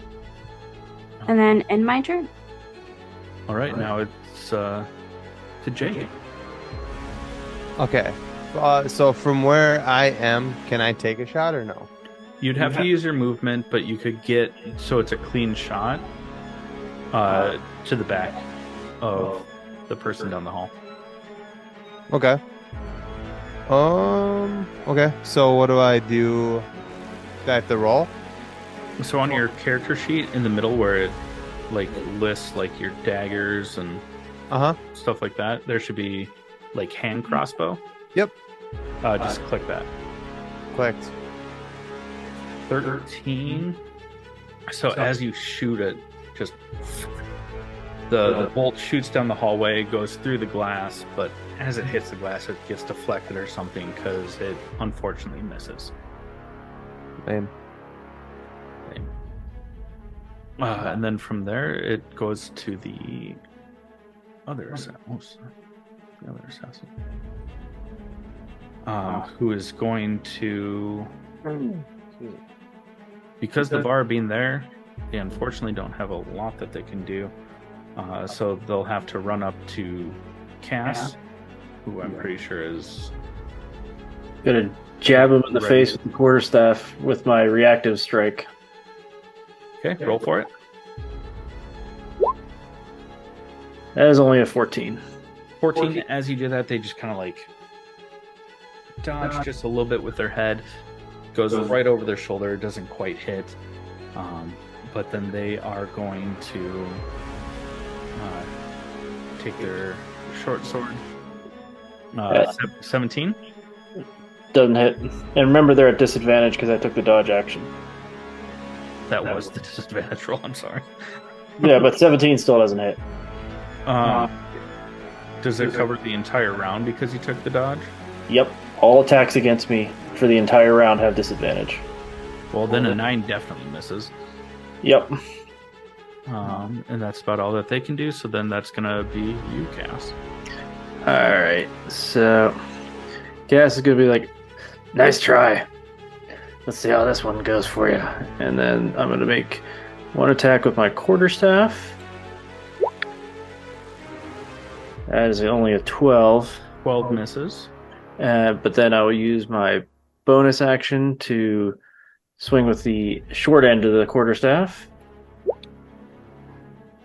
And then end my turn. All right, now it's to Jake. Okay. So from where I am, can I take a shot or no? You'd have to use your movement, but you could get so it's a clean shot to the back of the person down the hall. Okay. Okay. So what do I do? Do I have to roll? So on your character sheet in the middle where it like lists like your daggers and stuff like that, there should be like hand crossbow. Yep. Just click that. Clicked. 13. So as you shoot it, just the bolt shoots down the hallway, goes through the glass, but as it hits the glass, it gets deflected or something because it unfortunately misses. Lame. And then from there, it goes to the other assassin. Who is going to... Because the bar being there, they unfortunately don't have a lot that they can do. So they'll have to run up to Cass, who I'm pretty sure is... Gonna jab him in the face with the quarterstaff with my reactive strike. Okay, roll for it. That is only a 14. 14, as you do that, they just kind of like dodge just a little bit with their head. Goes right over their shoulder, doesn't quite hit. But then they are going to take their short sword. 17? Doesn't hit. And remember, they're at disadvantage because I took the dodge action. That was the disadvantage roll, I'm sorry. Yeah, but 17 still doesn't hit. Does it cover the entire round because you took the dodge? Yep. All attacks against me for the entire round have disadvantage. Well, then a 9 definitely misses. Yep. And that's about all that they can do, so then that's going to be you, Cass. Alright, so Cass is going to be like, nice try. Let's see how this one goes for you. And then I'm going to make one attack with my quarterstaff. That is only a 12. 12 misses. But then I will use my bonus action to swing with the short end of the quarterstaff.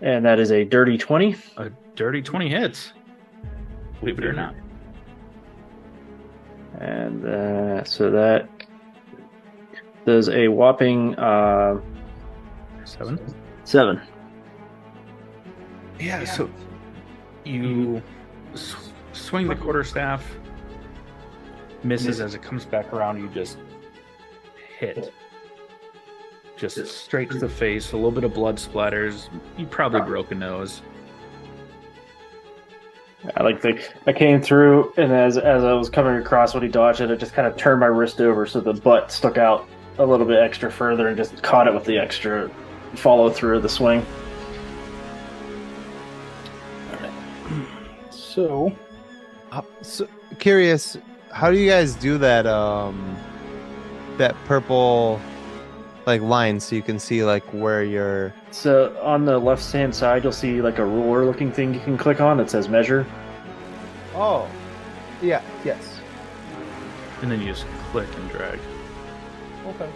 And that is a dirty 20. A dirty 20 hits. Believe it or not. And so that does a whopping 7. 7. Yeah, so you swing the quarterstaff, misses as it comes back around, you just hit. Just straight to the face, a little bit of blood splatters. You probably broke a nose. I came through, and as I was coming across when he dodged it, I just kind of turned my wrist over so the butt stuck out a little bit extra further and just caught it with the extra follow through of the swing. So Curious, how do you guys do that? That purple like line, so you can see like where you're. So on the left hand side, you'll see like a ruler looking thing you can click on that says measure. Oh, yeah, yes. And then you just click and drag. Okay.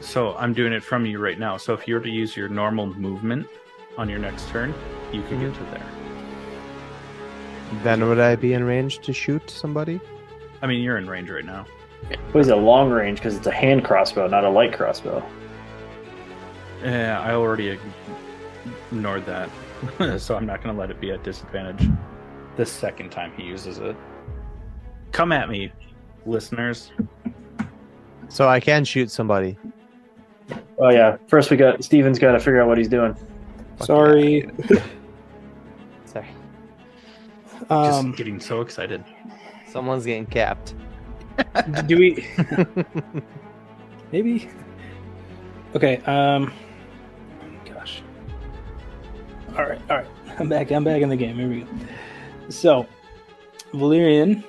So I'm doing it from you right now. So if you were to use your normal movement on your next turn, you could get to there. Then would I be in range to shoot somebody? I mean, you're in range right now. Well, he's a long range because it's a hand crossbow, not a light crossbow. Yeah, I already ignored that. So I'm not going to let it be at disadvantage the second time he uses it. Come at me, listeners. So I can shoot somebody. Oh yeah. First Steven's got to figure out what he's doing. Sorry. Sorry. Just getting so excited. Someone's getting capped. Do we? Maybe. Okay. Gosh. All right. I'm back in the game. Here we go. So, Valerian.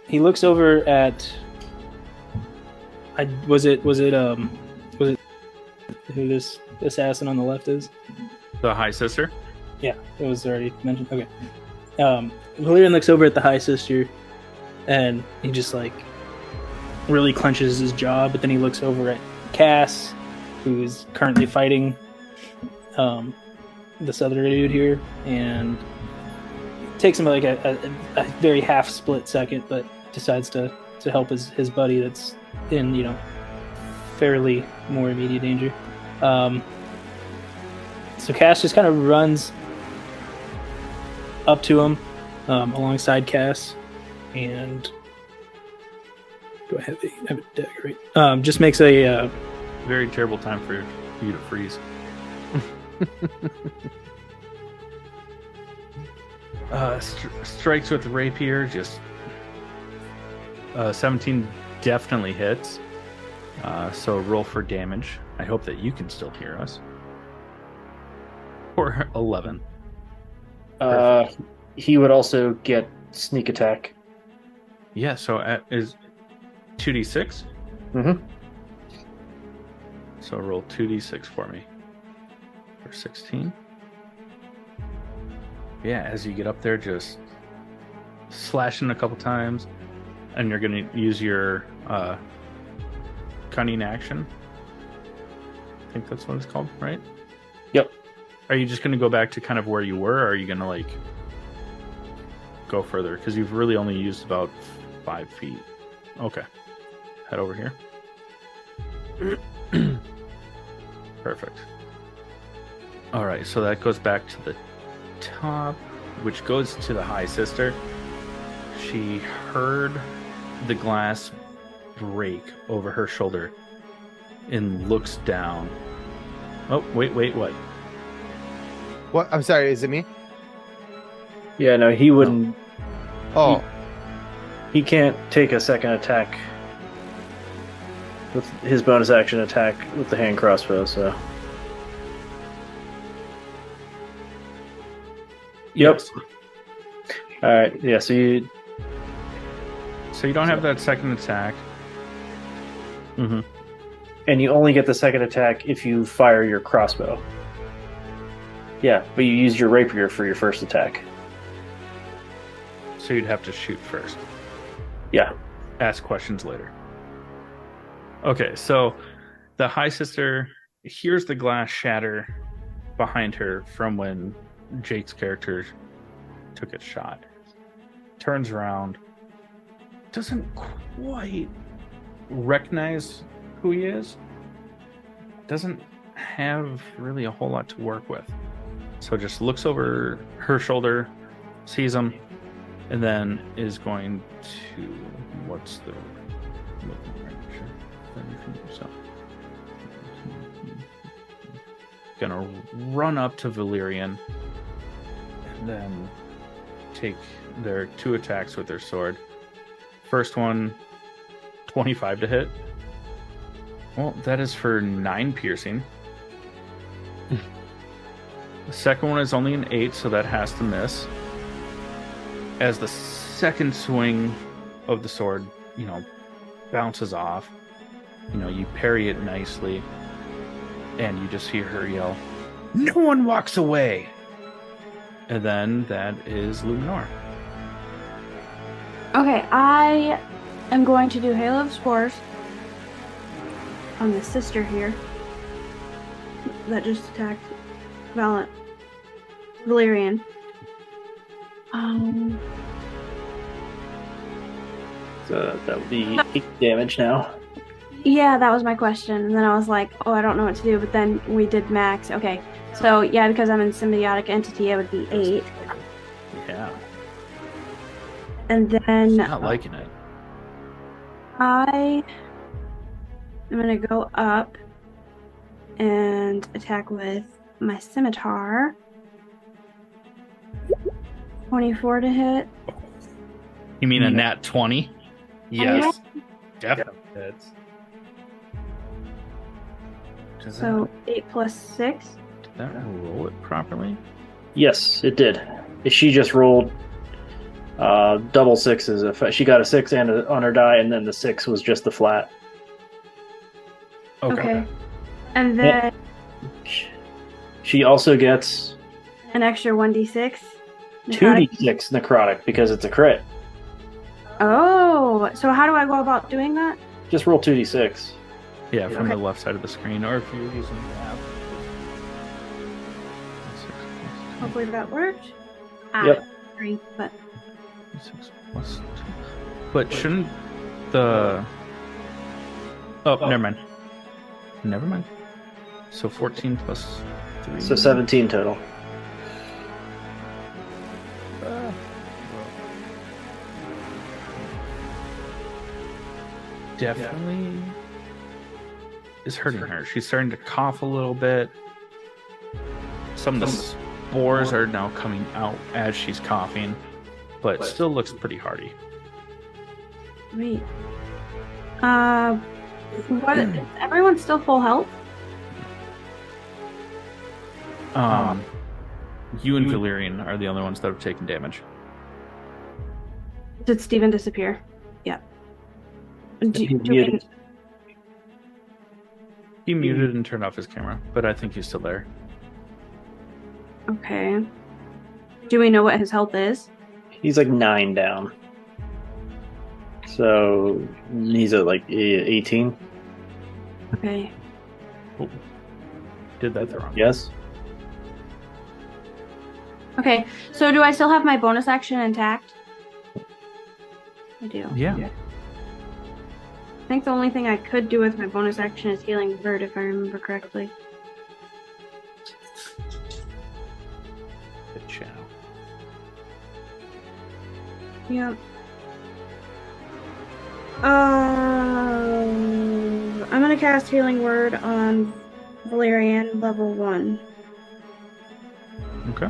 He looks over at. Was it who this assassin on the left is? The High Sister? Yeah, it was already mentioned. Okay. Valerian looks over at the High Sister, and he just like really clenches his jaw. But then he looks over at Cass, who is currently fighting this other dude here, and takes him like a very half split second, but decides to help his buddy that's in, you know, fairly more immediate danger. So Cass just kind of runs up to him alongside Cass, and do I have a dagger? Right. Just makes a very terrible time for you to freeze. Strikes with the rapier, just 17 definitely hits. So roll for damage. I hope that you can still hear us. Or 11. He would also get sneak attack. Yeah, so is 2d6? Mm-hmm. So roll 2d6 for me. For 16. Yeah, as you get up there, just slashing a couple times, and you're going to use your cunning action. I think that's what it's called, right? Yep. Are you just going to go back to kind of where you were, or are you going to, like, go further? Because you've really only used about 5 feet. Okay. Head over here. Perfect. All right, so that goes back to the top, which goes to the High Sister. She heard the glass break over her shoulder and looks down. Oh, wait, what? What? I'm sorry, is it me? Yeah, no, he wouldn't. Oh, He can't take a second attack with his bonus action attack with the hand crossbow, so. Yep. Yes. Alright, yeah, so you don't have that second attack. Mm-hmm. And you only get the second attack if you fire your crossbow. Yeah, but you use your rapier for your first attack. So you'd have to shoot first. Yeah. Ask questions later. Okay, so the High Sister hears the glass shatter behind her from when Jake's character took a shot. Turns around. Doesn't quite recognize who he is. Doesn't have really a whole lot to work with. So just looks over her shoulder, sees him, and then is going to... What's the... Gonna run up to Valerian and then take their 2 attacks with their sword. First one, 25 to hit. Well, that is for 9 piercing. The second one is only an 8, so that has to miss. As the second swing of the sword, bounces off, you parry it nicely, and you just hear her yell, "No one walks away!" And then that is Luminora. Okay, I am going to do Hail of Spores on the sister here that just attacked Valerian. So that would be 8 damage now. Yeah, that was my question. And then I was like, oh, I don't know what to do. But then we did max. Okay. So, yeah, because I'm in symbiotic entity, it would be 8. Yeah. And then... Not liking it. I am going to go up and attack with my scimitar. 24 to hit. You mean a nat 20? Yes. Definitely hits. So 8 plus 6. Did that roll it properly? Yes, it did. She just rolled double 6s. She got a 6 on her die, and then the 6 was just the flat. Okay. And then she also gets an extra 1d6. 2d6 necrotic because it's a crit. Oh, so how do I go about doing that? Just roll 2d6. Yeah, from the left side of the screen, or if you're using the app. Hopefully that worked. Yep. 3, but 6 plus 2. But shouldn't the... Oh, never mind. Never mind. So 14 plus 3. So 17 total. Definitely is hurting her. She's starting to cough a little bit. Some of the spores are now coming out as she's coughing, but still looks pretty hardy. wait. What? Is everyone still full health? You and Valerian are the only ones that have taken damage. Did Steven disappear? Yeah. He muted and turned off his camera, but I think he's still there. Okay. Do we know what his health is? He's like 9 down. So he's at like 18. Okay. Oh, did that the wrong way. Yes. Okay. So do I still have my bonus action intact? I do. Yeah. I think the only thing I could do with my bonus action is healing Bird, if I remember correctly. Good channel. Yep. I'm gonna cast Healing Word on Valerian, level 1. Okay.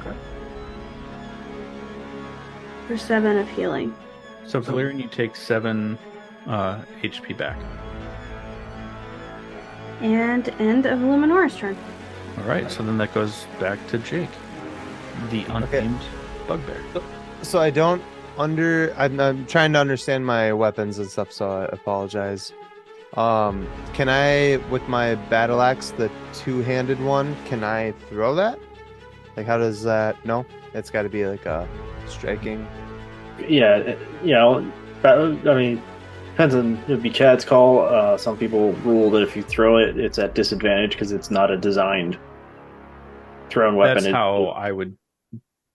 For 7 of healing. So Valerian, you take 7 HP back. And end of Luminora's turn. All right, so then that goes back to Jake, the unnamed bugbear. So I don't I'm trying to understand my weapons and stuff, so I apologize. Can I, with my battle axe, the 2-handed one, can I throw that? Like, how does that? No, it's got to be like a striking. Yeah, I mean, depends on, it'd be Chad's call. Some people rule that if you throw it, it's at disadvantage because it's not a designed thrown weapon. That's how I would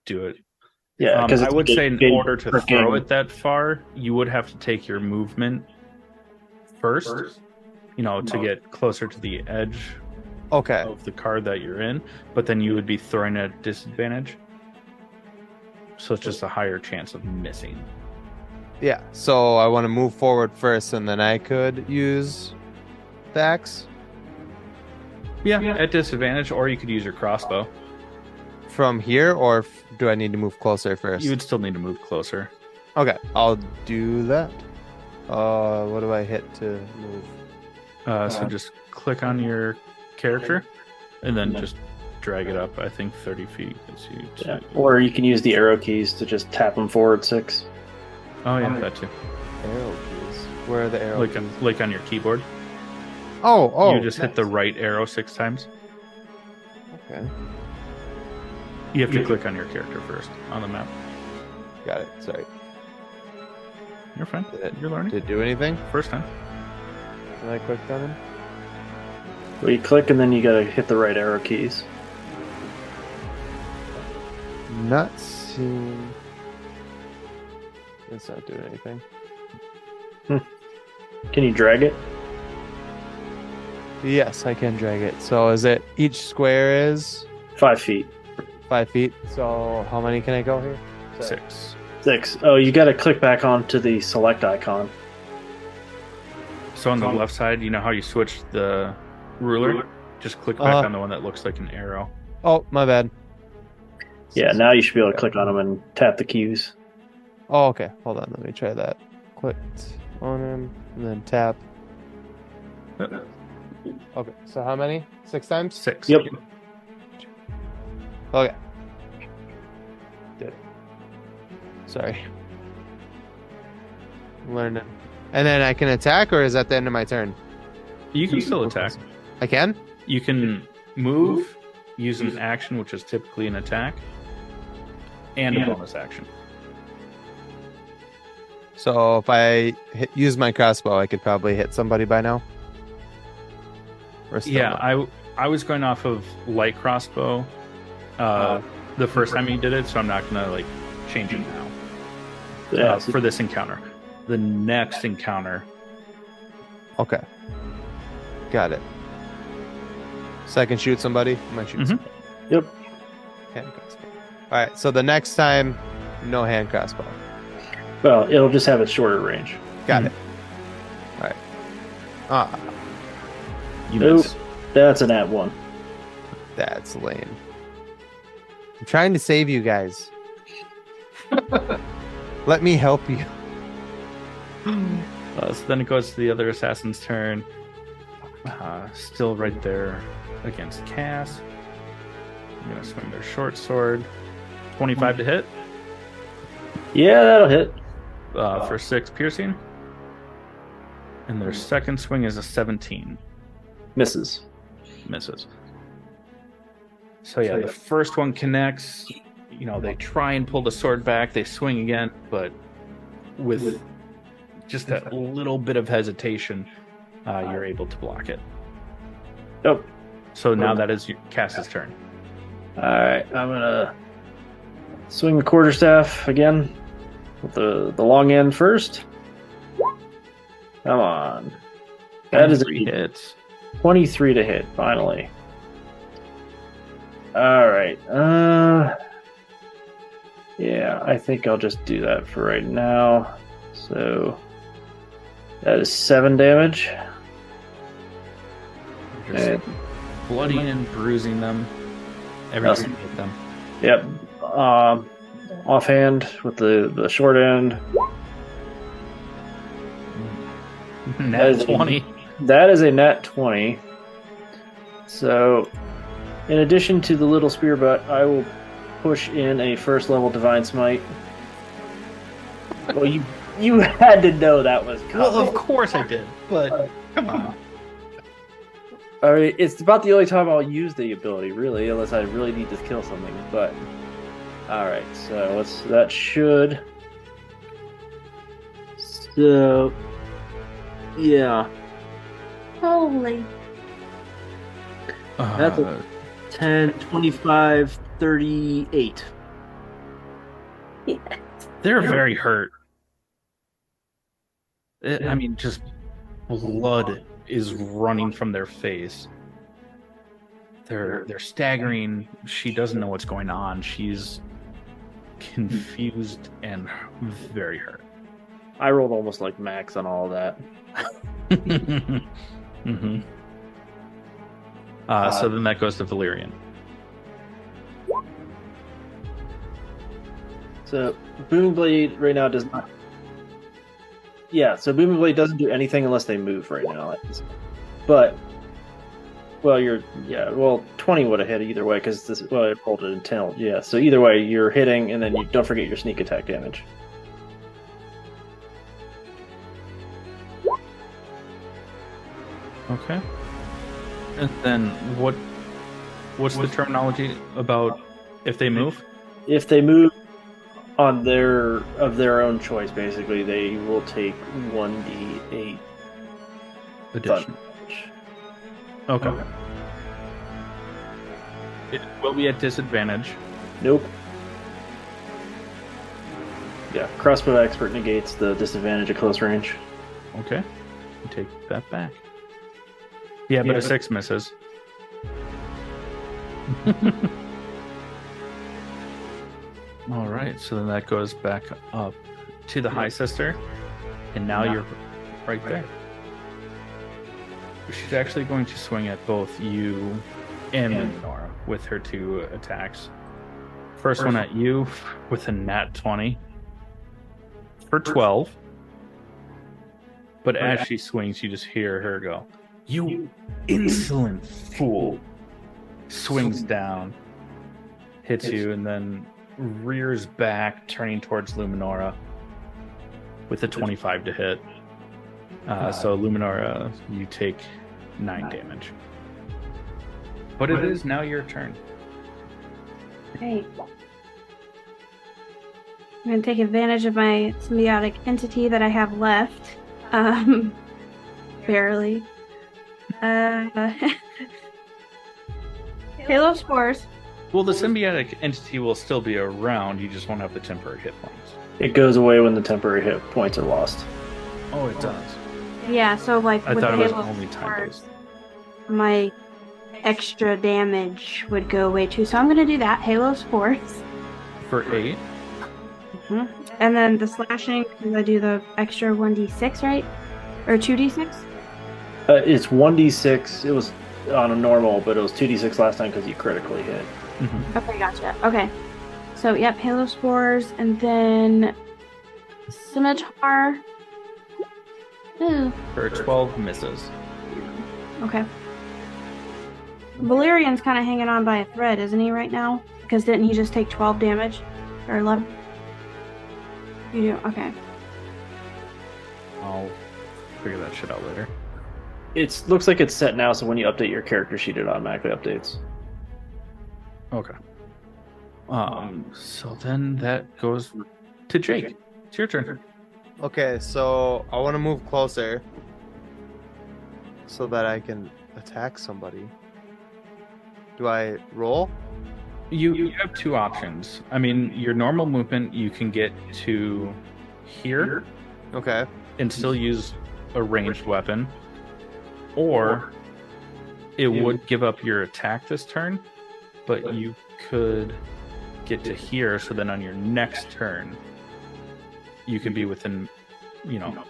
do it. Yeah, because I would say in order to throw it that far, you would have to take your movement first, to get closer to the edge of the card that you're in, but then you would be throwing at disadvantage. So it's just a higher chance of missing. Yeah, so I want to move forward first, and then I could use the axe? Yeah, at disadvantage, or you could use your crossbow. From here, or do I need to move closer first? You would still need to move closer. Okay, I'll do that. What do I hit to move? So just click on your character, and then just drag it up, I think 30 feet. Yeah. Or you can use the arrow keys to just tap them forward 6. Oh, yeah, that too. Arrow keys. Where are the arrow keys? Like on your keyboard. Oh. You just hit the right arrow 6 times. Okay. You have to click on your character first on the map. Got it. Sorry. You're fine. You're learning. Did it do anything? First time. When I clicked on him? Well, you click and then you gotta hit the right arrow keys. Not seeing. It's not doing anything. Can you drag it? Yes, I can drag it. So is it each square is 5 feet. 5 feet? So how many can I go here? 6. 6. Oh, you gotta click back onto the select icon. So on the left side, you know how you switch the ruler? Just click back on the one that looks like an arrow. Oh, my bad. Yeah, now you should be able to click on them and tap the cues. Oh, okay. Hold on. Let me try that. Clicked on him and then tap. Okay. So how many? 6 times? 6. Yep. Okay. Did it. Sorry. Learning. And then I can attack, or is that the end of my turn? You can still attack. I can? You can move, use an action, which is typically an attack, and a bonus action. So if I use my crossbow, I could probably hit somebody by now? Or still Yeah, not? I was going off of light crossbow the first time you did it, so I'm not going to change it now Yeah. for this encounter. The next encounter. Okay. Got it. So I can shoot somebody? I might shoot somebody. Yep. Hand crossbow. Alright, so the next time, no hand crossbow. Well, it'll just have a shorter range. Got it. Alright. Ah, You Nope. miss. That's an at 1. that's lame. I'm trying to save you guys. Let me help you. So then it goes to the other assassin's turn. Still right there against Cass. I'm going to swing their short sword. 25 to hit Yeah, that'll hit. for 6 piercing. And their second swing is a 17. Misses. Misses. So yeah, the first one connects. You know, they try and pull the sword back. They swing again, but with just a little bit of hesitation, you're able to block it. Oh. So now that is Cass's turn. Alright, I'm gonna swing the quarterstaff again with the long end first. Come on. That is 3 hits. 23 to hit, finally. Alright. Yeah, I think I'll just do that for right now. So that is 7 damage. Just And, bloodying and bruising them every time you hit them. yep. Offhand with the short end. Nat 20. That is a nat 20. So, in addition to the little spear butt, I will push in a first level divine smite. Well, you had to know that was coming. Well, of course I did, but come on. I mean, it's about the only time I'll use the ability, really, unless I really need to kill something. But all right, so that should. So, yeah. Holy. That's 10, 25, 38. They're very hurt. I mean, just blood is running from their face. They're staggering. She doesn't know what's going on. She's confused and very hurt. I rolled almost like max on all of that. Mm-hmm. So then that goes to Valerian. So Booming Blade right now does not. Yeah, so Booming Blade doesn't do anything unless they move right now. But, well, 20 would have hit either way because it rolled an intel. Yeah, so either way, you're hitting, and then you don't forget your sneak attack damage. Okay. And then what's the terminology about if they move? If they move on their own choice, basically, they will take 1d8 Additional. damage. Okay. It will be at disadvantage. Nope. Yeah, crossbow expert negates the disadvantage at close range. Okay. You take that back. Yeah, but a 6 misses. All right, so then that goes back up to the High Sister, and now you're right there. She's actually going to swing at both you and Luminora with her 2 attacks. First one at you with a nat 20 for 12. But as she swings, you just hear her go, "You insolent fool!" Swings down, hits you, and then rears back, turning towards Luminora with a 25 to hit. So Luminora, you take 9 damage. But it is now your turn. Great. I'm going to take advantage of my symbiotic entity that I have left. Barely. Halo Spores. Well, the symbiotic entity will still be around. You just won't have the temporary hit points. It goes away when the temporary hit points are lost. Oh, it does. Yeah, so like I with thought it was Halo only time Spores, based. my extra damage would go away too. So I'm gonna do that. Halo Spores. For 8? And then the slashing, because I do the extra 1d6, right? Or 2d6? It's 1d6. It was on a normal, but it was 2d6 last time because you critically hit. Okay, gotcha. Okay. So, yep, Halo Spores, and then Scimitar. Ooh. For 12 misses. Okay. Valerian's kind of hanging on by a thread, isn't he, right now? Because didn't he just take 12 damage? Or 11? You do? Okay. I'll figure that shit out later. It looks like it's set now, so when you update your character sheet, it automatically updates. Okay. So then that goes to Jake. It's your turn. Okay, so I want to move closer so that I can attack somebody. Do I roll? You have two options. I mean, your normal movement, you can get to here Okay. and still use a ranged weapon, or it would give up your attack this turn, but you could get to here, so then on your next turn, you can be within,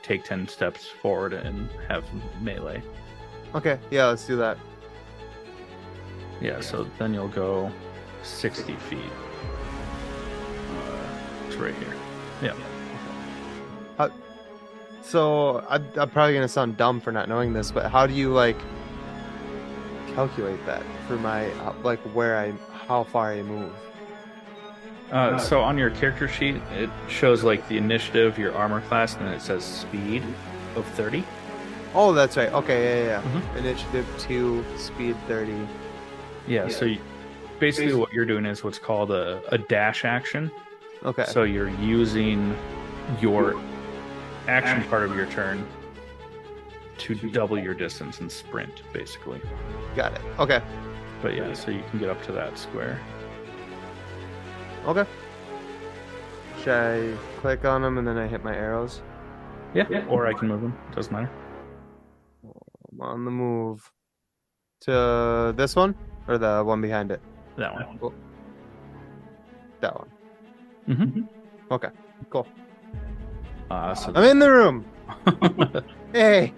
take 10 steps forward and have melee. Okay, yeah, let's do that. Yeah, so then you'll go 60 feet. It's right here. Yeah. So I'm probably gonna sound dumb for not knowing this, but how do you calculate that for my how far I move? So on your character sheet, it shows the initiative, your armor class, and then it says speed of 30. Oh, that's right. Okay, yeah. Mhm. Initiative 2, speed 30. Yeah, so basically what you're doing is what's called a dash action. Okay. So you're using your action part of your turn to double your distance and sprint, basically. Got it. Okay. But yeah, so you can get up to that square. Okay. Should I click on them and then I hit my arrows? Yeah, or I can move them. Doesn't matter. I'm on the move. To this one? Or the one behind it? That one. Oh. That one. Mm-hmm. Okay, cool. So I'm in the room! Hey!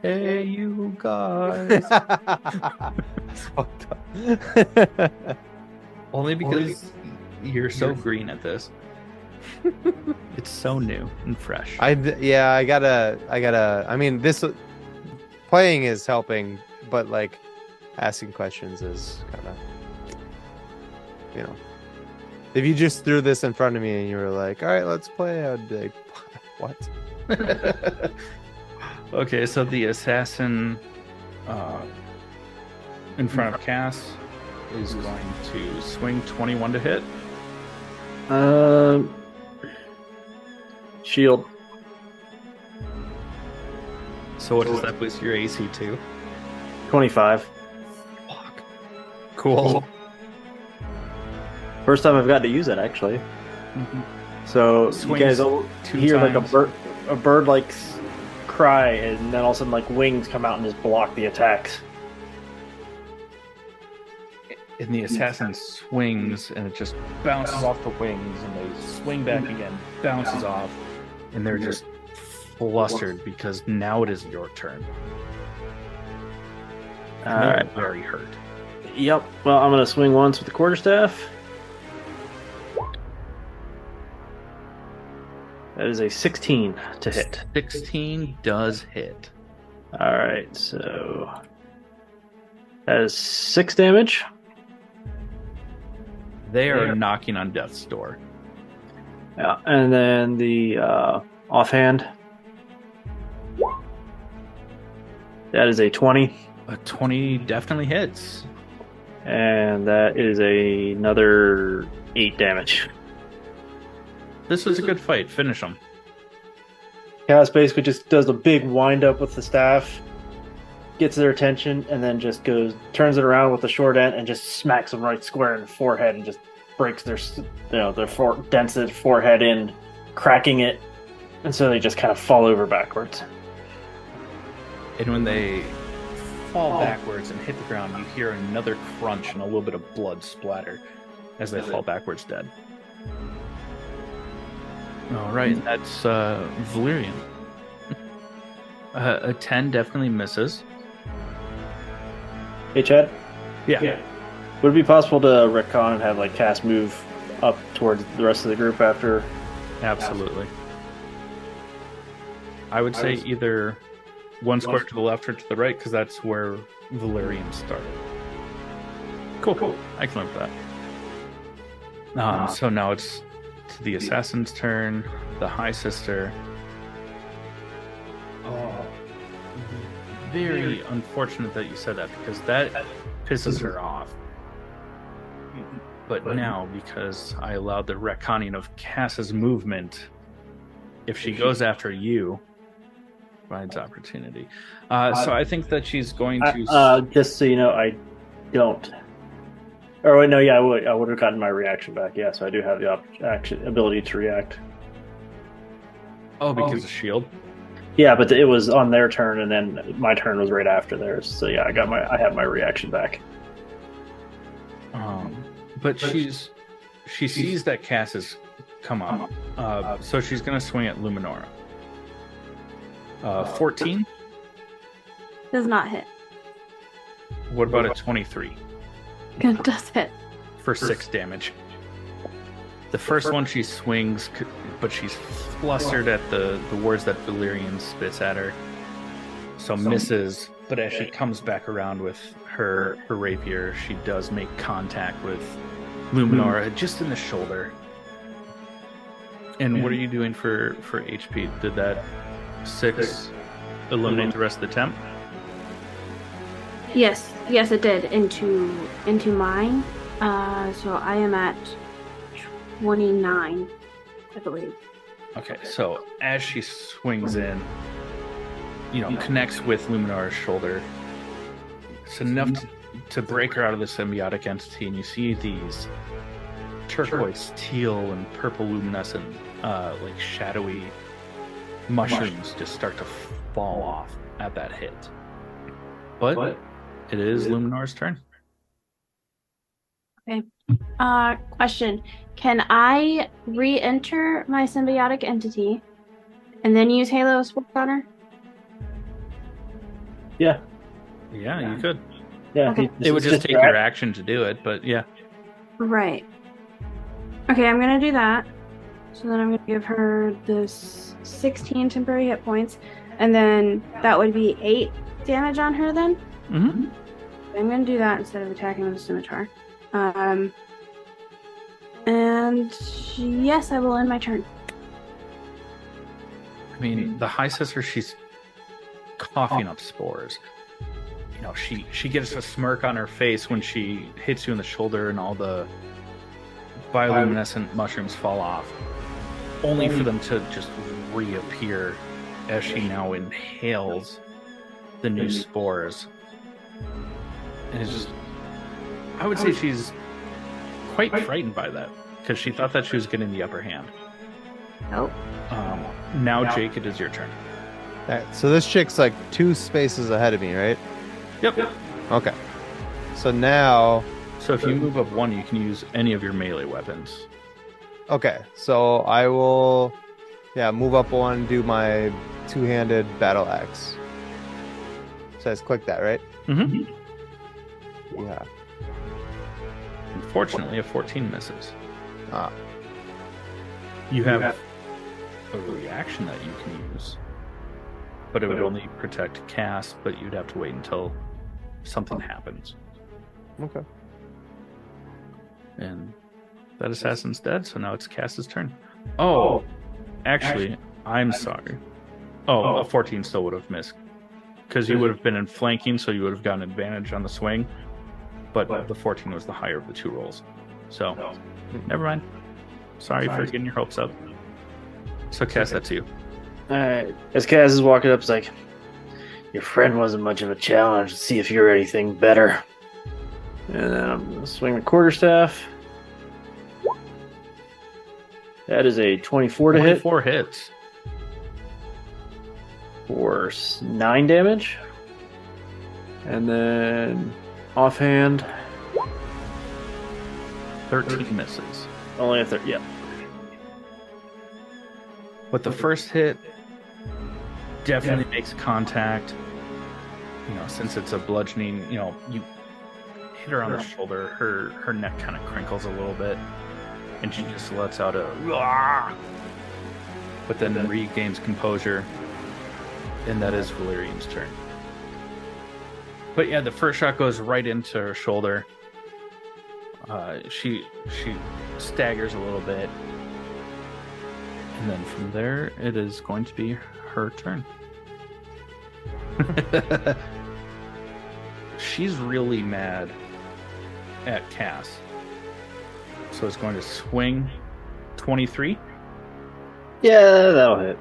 Hey, you guys. That's fucked up. Only because you're so green at this. It's so new and fresh. I gotta. I mean, this playing is helping, but asking questions is kind of, if you just threw this in front of me and you were like, all right, let's play, I'd be like, what? Okay, so the assassin in front of Cass is going to swing 21 to hit. Shield. So what does that boost your AC to? 25. Fuck. Cool. First time I've got to use it, actually. Mm-hmm. So Swings you guys will hear times. a bird cry, and then all of a sudden wings come out and just block the attacks. And the assassin swings, and it just bounces off the wings, and they swing back again, bounces off, and they're just flustered because now it is your turn. And they're very hurt. Yep. Well, I'm gonna swing once with the quarterstaff. That is a 16 to hit. 16 does hit. All right, so that is 6 damage. They are knocking on death's door. Yeah, and then the offhand. That is a 20. A 20 definitely hits. And that is another 8 damage. This was a good fight. Finish them. Cass basically just does a big wind up with the staff, gets their attention, and then just turns it around with the short end and just smacks them right square in the forehead and just breaks their dents their forehead in, cracking it, and so they just kind of fall over backwards. And when they fall backwards and hit the ground, you hear another crunch and a little bit of blood splatter as they fall backwards dead. All right, that's Valerian. A 10 definitely misses. Hey, Chad? Yeah. Would it be possible to retcon and have like Cass move up towards the rest of the group after? Absolutely. I would say either one square to the left or to the right, because that's where Valerian started. Cool. I can live with that. So now it's to the assassin's turn, the High Sister. Oh, very unfortunate that you said that, because that pisses her off. But now, because I allowed the retconning of Cass's movement, if she goes after you, provides opportunity. So I think that she's going to... just so you know, I don't... Or wait, no, yeah, I would have gotten my reaction back. Yeah, so I do have the ability to react. Oh, because of shield? Yeah, but it was on their turn, and then my turn was right after theirs. So yeah, I have my reaction back. But she sees that Cass has come up, so she's going to swing at Luminora. 14? Does not hit. What about a 23? It does hit. For 6 damage. The first one she swings, but she's flustered at the words that Valerian spits at her. So misses, but as she comes back around with her rapier, she does make contact with Luminora just in the shoulder. And what are you doing for HP? Did that 6 eliminate the rest of the temp? Yes, it did into mine. So I am at 29, I believe. Okay, so as she swings in, connects with Luminora's shoulder, it's enough to break her out of the symbiotic entity, and you see these turquoise, teal, and purple luminescent, like shadowy mushrooms just start to fall off at that hit. But it is Luminora's turn. Okay. Question. Can I re-enter my symbiotic entity and then use Halo Sport on her? Yeah, you could. Yeah, okay. It would just take your action to do it, but yeah. Right. Okay, I'm going to do that. So then I'm going to give her this 16 temporary hit points, and then that would be 8 damage on her then? Mm-hmm. I'm going to do that instead of attacking with a scimitar. And yes, I will end my turn. I mean, the High Sister, she's coughing up spores. She gets a smirk on her face when she hits you in the shoulder and all the bioluminescent mushrooms fall off, only for them to just reappear as she now inhales the new spores. And it's just, I would say she's quite frightened by that, because she thought that she was getting the upper hand. Nope. Now, Jake, it is your turn. All right, so this chick's like 2 spaces ahead of me, right? Yep. Okay. So now... So if you move up 1, you can use any of your melee weapons. Okay, so I will... move up 1, do my 2-handed battle axe. So I just click that, right? Mm-hmm. Yeah. Unfortunately, a 14 misses. Ah. You have a reaction that you can use, but it would only protect Cass, but you'd have to wait until something happens. Okay. And that assassin's dead, so now it's Cass's turn. Oh, actually, I'm sorry. Oh, a 14 still would have missed, because you would have been in flanking, so you would have gotten advantage on the swing, but the 14 was the higher of the 2 rolls. So, never mind. Sorry for getting your hopes up. So, Cass, that's you. Alright. As Cass is walking up, it's like, Your friend wasn't much of a challenge. Let's see if you're anything better. And then I'm going to swing the quarterstaff. That is a 24 to hit 24 hits. for 9 damage. And then offhand, 13 misses. only a third. Yeah. But the first hit definitely makes contact. You know, since it's a bludgeoning, you know, you hit her on the shoulder, her neck kind of crinkles a little bit, and she just lets out a "Rah!" But then regains composure, and that is Valerian's turn. But yeah, the first shot goes right into her shoulder. She staggers a little bit, and then from there, it is going to be her turn. She's really mad at Cass, so it's going to swing 23. Yeah, that'll hit.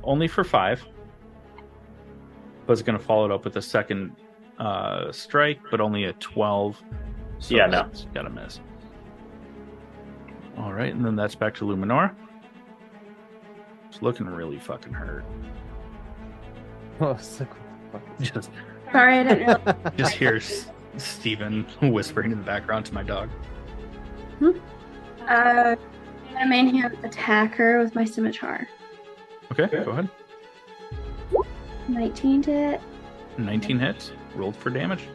Only for 5. But it's going to follow it up with a second strike, but only a 12. So Yeah, no. it's got to miss. All right, and then that's back to Luminora. It's looking really fucking hurt. Oh, it's like, what the fuck? Just, Sorry, I didn't know. just hear Steven whispering in the background to my dog. My main hand attack her with my scimitar. Okay, go ahead. 19 to hit. 19 hits. Rolled for damage.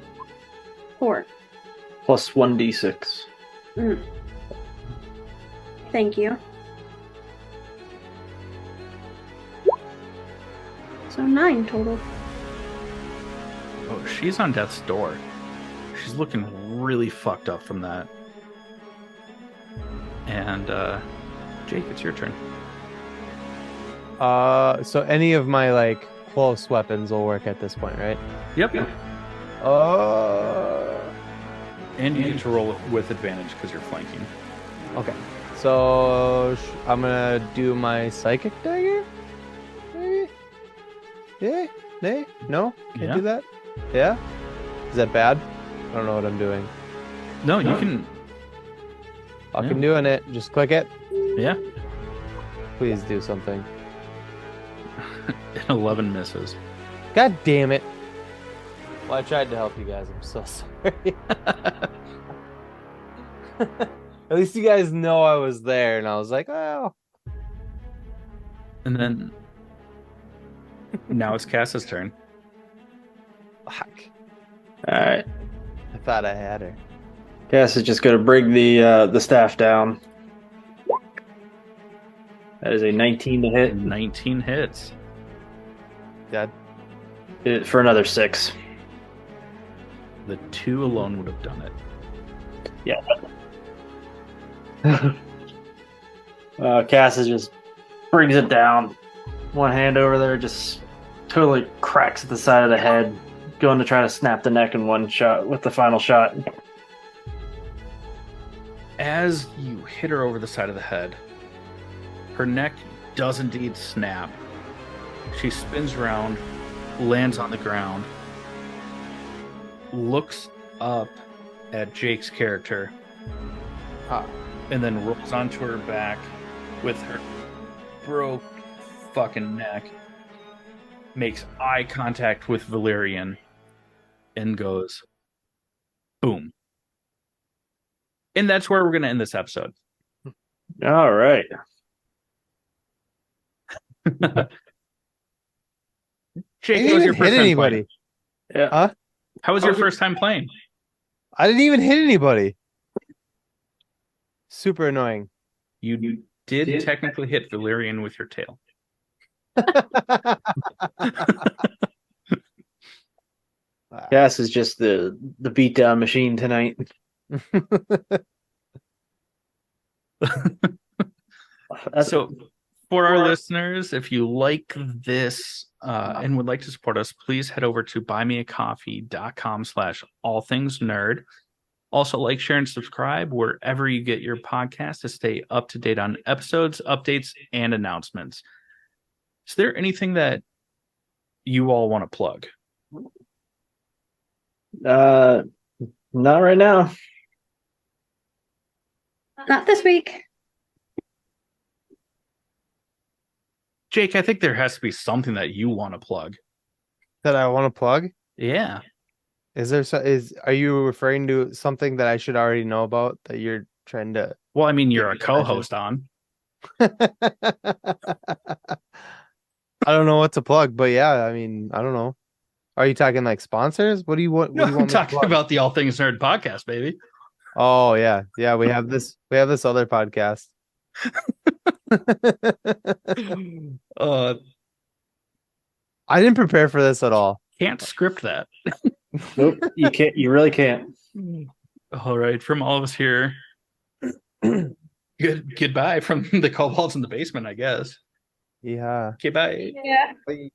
4. Plus 1d6. Thank you. So 9 total. Oh, she's on death's door. She's looking really fucked up from that. And Jake, it's your turn. So any of my like close weapons will work at this point, right? Yep. And you get to roll with advantage because you're flanking. Okay. So I'm gonna do my psychic dagger. Maybe. Yeah. Nay. No. Can't Yeah. do that. Yeah. Is that bad? I don't know what I'm doing. No, you can. Fucking doing it. Just click it. Yeah. Please do something. 11 misses. God damn it. Well, I tried to help you guys. I'm so sorry. At least you guys know I was there, and I was like, oh. And then now it's Cass's turn. Fuck. Alright. I thought I had her. Cass is just going to bring the staff down. That is a 19 to hit 19 hits. Dead. for another 6. The 2 alone would have done it. Cass is just brings it down. One hand over there, just totally cracks at the side of the head. Going to try to snap the neck in one shot with the final shot. As you hit her over the side of the head, her neck does indeed snap. She spins around, lands on the ground, looks up at Jake's character, and then rolls onto her back with her broke fucking neck, makes eye contact with Valerian, and goes, boom. And that's where we're going to end this episode. All right. Jake, I how was didn't your even first hit time anybody. Yeah. Huh? How was your first time playing? I didn't even hit anybody. Super annoying. You did technically hit Valerian with your tail. Cass is just the beatdown machine tonight. So, for our listeners, if you like this and would like to support us, please head over to buymeacoffee.com/allthingsnerd. Also, like, share, and subscribe wherever you get your podcast to stay up to date on episodes, updates, and announcements. Is there anything that you all want to plug? Not right now. Not this week. Jake, I think there has to be something that you want to plug. That I want to plug? Yeah. Are you referring to something that I should already know about that you're trying to? Well, I mean, you're a co-host on. I don't know what to plug, but yeah, I mean, I don't know. Are you talking like sponsors? What do you want? What do you want I'm me to talking plug? about the All Things Nerd podcast, baby. Oh yeah, yeah. We have this other podcast. I didn't prepare for this at all. Can't script that. Nope, you can't. You really can't. All right, from all of us here. Goodbye from the Kobolds in the Basement, I guess. Yeah. Okay, bye. Yeah. Bye.